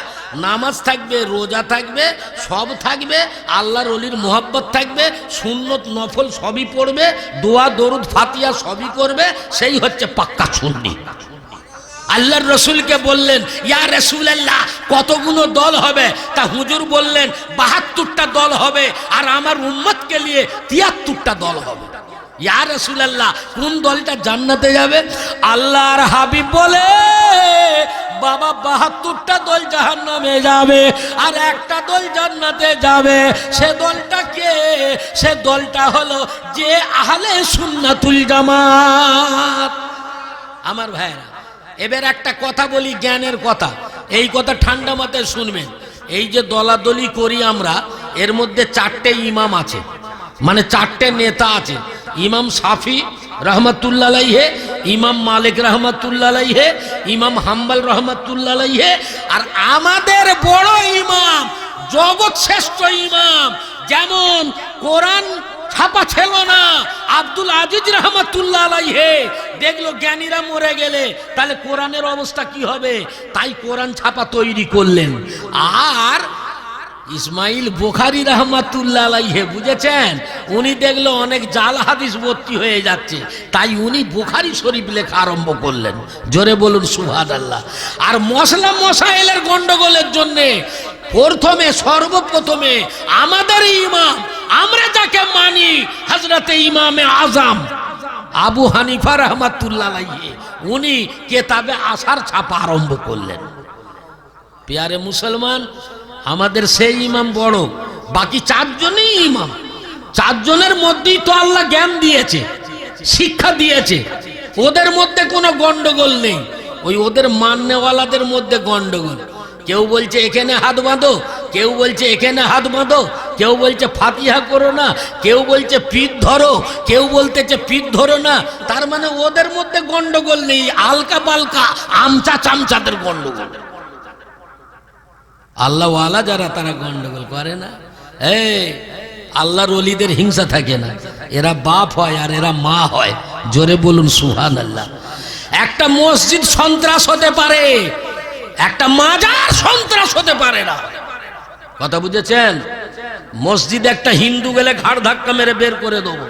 নামাজ থাকবে, রোজা থাকবে, সব থাকবে, আল্লাহর ওলির মোহাব্বত থাকবে, সুন্নত নফল সবই পড়বে, দোয়া দরুদ ফাতিহা সবই করবে, সেই হচ্ছে পাক্কা সুন্নি। আল্লাহর রসুলকে বললেন, ইয়া রাসূলুল্লাহ কতগুলো দল হবে? তা হুজুর বললেন ৭২টা দল হবে, আর আমার উম্মতকে নিয়ে ৭৩টা দল হবে। ইয়া রাসূলুল্লাহ কোন দলটা জান্নাতে যাবে? আল্লাহর হাবিব বলে, বাবা ৭২টা দল জাহান্নামে যাবে আর একটা দল জান্নাতে যাবে। সে দলটা কে? সে দলটা হলো যে আহলে সুন্নাতুল জামাত। আমার ভাইরা, এবার একটা কথা বলি, জ্ঞানের কথা, এই কথা ঠান্ডা মাথায় শুনবেন। এই যে দলাদলি করি আমরা, এর মধ্যে 4টে ইমাম আছে, মানে 4টে নেতা আছে। ইমাম শাফি রহমাতুল্লাহ আলাইহি, ইমাম মালিক রহমাতুল্লাহ আলাইহি, ইমাম হাম্বল রহমাতুল্লাহ আলাইহি, আর আমাদের বড় ইমাম, জগৎ শ্রেষ্ঠ ইমাম, যেমন কোরআন ছাপা ছিল না, আব্দুল আজিজ রহমাতুল্লাহ আলাইহি, দেখলো জ্ঞানীরা মরে গেলে তাহলে কোরআনের অবস্থা কি হবে, তাই কোরআন ছাপা তৈরি করলেন। আর ইসমাইল বুখারী রহমাতুল্লাহ আলাইহি, বুঝেছেন, উনি দেখলো অনেক জাল হাদিস ভর্তি হয়ে যাচ্ছে, তাই উনি বুখারী শরীফ লেখা আরম্ভ করলেন। জোরে বলুন সুবহানাল্লাহ। আর মশলা মশাইলের গন্ডগোলের জন্য সর্বপ্রথমে আমাদের ইমাম, আমরা যাকে মানি, হযরতে ইমামে আজম আবু হানিফা রহমাতুল্লাহ আলাইহি, উনি কিতাবে আসার ছাপা আরম্ভ করলেন। প্রিয় মুসলমান, আমাদের সেই ইমাম বড়, বাকি 4 জনই ইমাম। 4 জনের মধ্যেই তো আল্লাহ জ্ঞান দিয়েছে, শিক্ষা দিয়েছে, ওদের মধ্যে কোনো গন্ডগোল নেই। ওই ওদের মাননেওয়ালাদের মধ্যে গন্ডগোল। কেউ বলছে এখানে হাত বাঁধো, কেউ বলছে এখানে হাত বাঁধো, কেউ বলছে ফাতিহা করো না, কেউ বলছে পিঠ ধরো, কেউ বলতেছে পিঠ ধরো না। তার মানে ওদের মধ্যে গন্ডগোল নেই, আলকা পালকা আমচা চামচাদের গন্ডগোল। আল্লাহওয়ালা যারা, তারা গন্ডগোল করে না। আল্লাহর ওলিদের হিংসা থাকে না, এরা বাপ হয় আর এরা মা হয়। জোরে বলুন সুবহানাল্লাহ। একটা মসজিদ সন্ত্রাস হতে পারে, একটা মাজার সন্ত্রাস হতে পারে না। কথা বুঝেছেন? মসজিদে একটা হিন্দু গেলে ঘাড় ধাক্কা মেরে বের করে দেবো।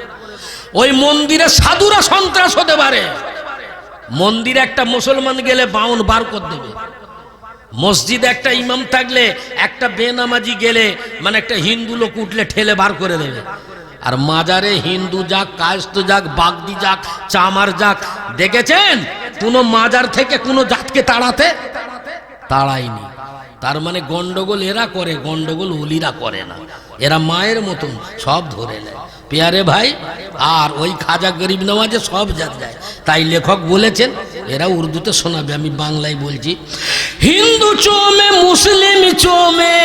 ওই মন্দিরে সাধুরা সন্ত্রাস হতে পারে, মন্দিরে একটা মুসলমান গেলে বাউন বার করে দেবে। মসজিদে একটা ইমাম থাকলে একটা বেনামাজি গেলে, মানে একটা হিন্দু লোক উঠলে ঠেলে বার করে দেবে। আর মাজারে হিন্দু যাক, কায়স্থ যাক, বাগদি যাক, চামার যাক, দেখেছেন কোনো মাজার থেকে কোনো জাতকে তাড়ায়নি। তার মানে গন্ডগোল এরা করে, গন্ডগোল ওলিরা করে না। এরা মায়ের মতন সব ধরে নেয়। প্যারে ভাই, আর ওই খাজা গরিব নওয়াজে সব জাত যায়। তাই লেখক বলেছেন, এরা উর্দুতে শোনাবে, আমি বাংলায় বলছি। হিন্দু চোমে মুসলিম চোমে,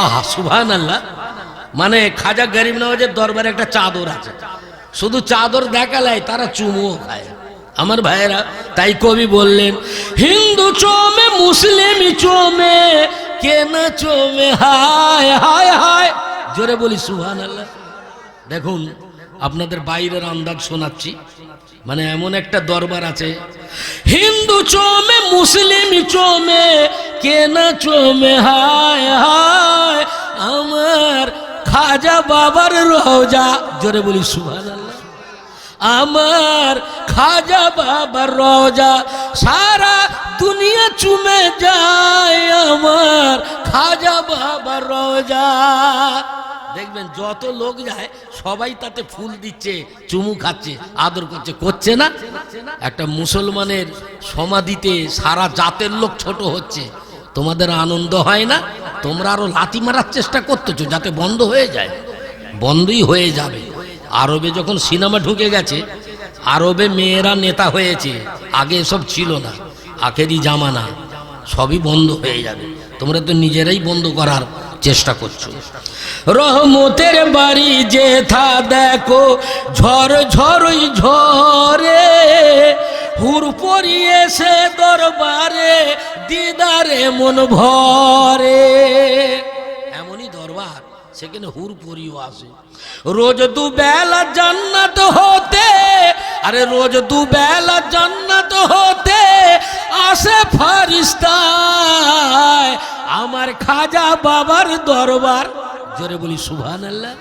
আহা সুবহানাল্লাহ। মানে খাজা গরিব নওয়াজের দরবারে একটা চাদর আছে, শুধু চাদর দেখালাই, তারা চুমুও খায়। আমার ভাইয়েরা, তাই কবি বললেন, হিন্দু চোমে মুসলিম চোমে, কে না চোমে হায় হায় হায়। জোরে বলি সুবহানাল্লাহ। দেখুন, আপনাদের বাইরের আন্দাজ শোনাচ্ছি। মানে এমন একটা দরবার আছে, হিন্দু চোমে মুসলিম চোমে কে না চোমে, হায় হায় আমার খাজা বাবার রওজা, জোরে বলি সুবহানাল্লাহ। আমার খাজা বাবার রওজা সারা দুনিয়া চুমে যায়, আমার খাজা বাবার রওজা। দেখবেন যত লোক যায় সবাই তাতে ফুল দিচ্ছে, চুমু খাচ্ছে, আদর করছে, করছে না? একটা মুসলমানের সমাধিতে সারা জাতের লোক ছোট হচ্ছে, তোমাদের আনন্দ হয় না? তোমরা আরো লাথি মারার চেষ্টা করতেছো যাতে বন্ধ হয়ে যায়, বন্ধই হয়ে যাবে। আরবে যখন সিনেমা ঢুকে গেছে, আরবে মেয়েরা নেতা হয়েছে, আগে এসব ছিল না, আখেরি জামানা, সবই বন্ধ হয়ে যাবে। তোমরা তো নিজেরাই বন্ধ করার চেষ্টা করছো। রহমতের বাড়ি যেথা দেখো ঝড় ঝড়ই ঝরে, হুর পরিয়ে সে দরবারে দিদারে মন ভরে। এমনই দরবার, সেখানে হুর পরিও আসে। রোজ দুবেলা জান্নাত হতে, আরে রোজ দুবেলা জান্নাত হতে আসে ফারিস্তায়, আমার খাজা বাবার দরবার, জোরে বলি সুবহানাল্লাহ।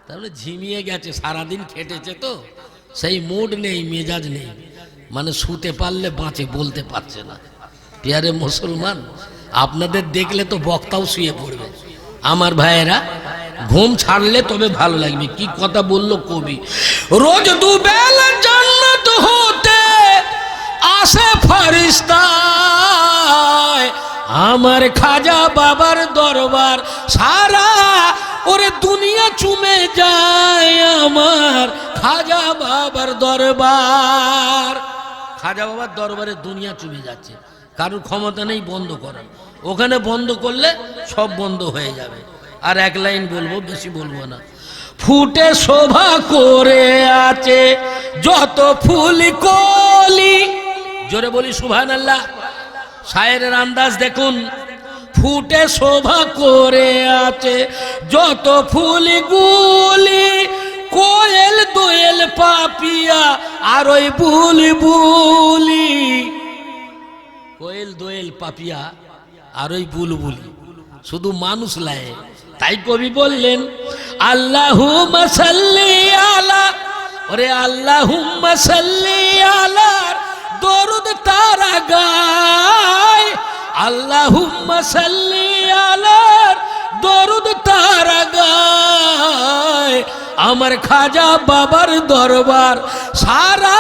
তাহলে ঝিমিয়ে গেছে, সারাদিন খেটেছে তো সেই মুড নেই, মেজাজ নেই, মানে শুতে পারলে বাঁচে, বলতে পারছে না। প্রিয়ারে মুসলমান, আপনাদের দেখলে তো বক্তাও শুয়ে পড়বে। আমার ভাইয়েরা, ঘুম ছাড়লে তবে ভালো লাগবে। কি কথা বললো কবি, রোজ দুবেলা জান্নাত হতে আসে ফারিস্তায়, আমার খাজা বাবার দরবার সারা ওরে দুনিয়া চুমে যায়, আমার খাজা বাবার দরবার। খাজা বাবার দরবারে দুনিয়া চুমে যাচ্ছে, কারোর ক্ষমতা নেই বন্ধ করার। ওখানে বন্ধ করলে সব বন্ধ হয়ে যাবে। আর এক লাইন বলবো, বেশি বলবো না। ফুটে শোভা করে আছে যত ফুল কলি, জোরে বলি সুবহানাল্লাহ। শায়েরের আন্দাজ দেখুন, ফুটে শোভা করে আছে যত ফুল গুলি, কোয়েল দোয়েল পাপিয়া আর ওই বুলবুলি, কোয়েল দোয়েল পাপিয়া আর ওই বুলবুলি, শুধু মানুষ লায়ে। তাই কবি বললেন, আল্লাহুম্মা সাল্লি আলা, ওরে আল্লাহুম্মা সাল্লি আলা, দরুদ তারা গায়, আল্লাহুম্মা সাল্লি আলা, দরুদ তারা গায়, আমার খাজা বাবার দরবার সারা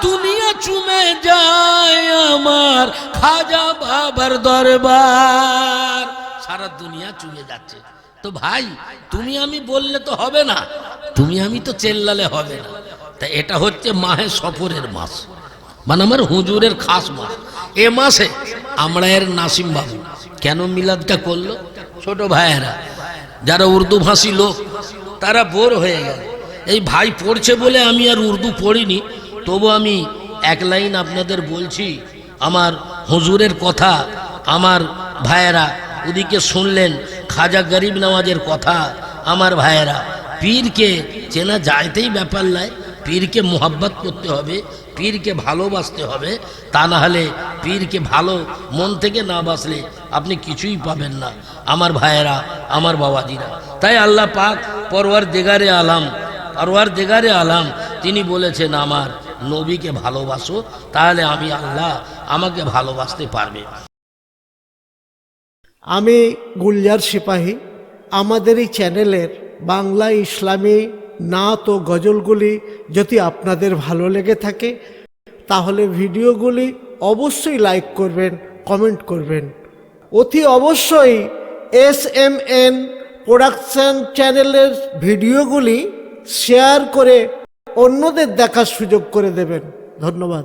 দুনিয়া চুমে যায়, আমার খাজা বাবার দরবার সারা দুনিয়া চুমে যাচ্ছে। তো ভাই, তুমি আমি বললে তো হবে না, তুমি আমি তো চেল্লালে হবে না। তা এটা হচ্ছে মাহে সফরের মাস, মানে আমার হুজুরের খাস মাস। এ মাসে আমরা এর নাসিম বাবু কেন মিলাদটা করলো, ছোট ভাইয়েরা যারা উর্দু ভাষী লোক তারা বোর হয়ে গেল। এই ভাই পড়ছে বলে আমি আর উর্দু পড়িনি, তবু আমি এক লাইন আপনাদের বলছি আমার হুজুরের কথা। আমার ভাইয়েরা ওদিকে শুনলেন খাজা গরিব নওয়াজের কথা। আমার ভাইয়েরা, পীরকে চেনা যাইতেই ব্যাপার নয়, পীরকে মোহাব্বত করতে হবে, পীরকে ভালোবাসতে হবে। তা না হলে পীরকে ভালো মন থেকে না বাসলে আপনি কিছুই পাবেন না। আমার ভাইয়েরা, আমার বাবাজিরা, তাই আল্লাহ পাক পরওয়ারদিগারে আলাম, পরওয়ারদিগারে আলাম তিনি বলেছেন আমার নবীকে ভালোবাসো, তাহলে আমি আল্লাহ আমাকে ভালোবাসতে পারবে। আমি গুলজার সিপাহী। আমাদের এই চ্যানেলের বাংলা ইসলামী নাত ও গজলগুলি যদি আপনাদের ভালো লেগে থাকে তাহলে ভিডিওগুলি অবশ্যই লাইক করবেন, কমেন্ট করবেন। অতি অবশ্যই SMN প্রোডাকশন চ্যানেলের ভিডিওগুলি শেয়ার করে অন্যদের দেখার সুযোগ করে দেবেন। ধন্যবাদ।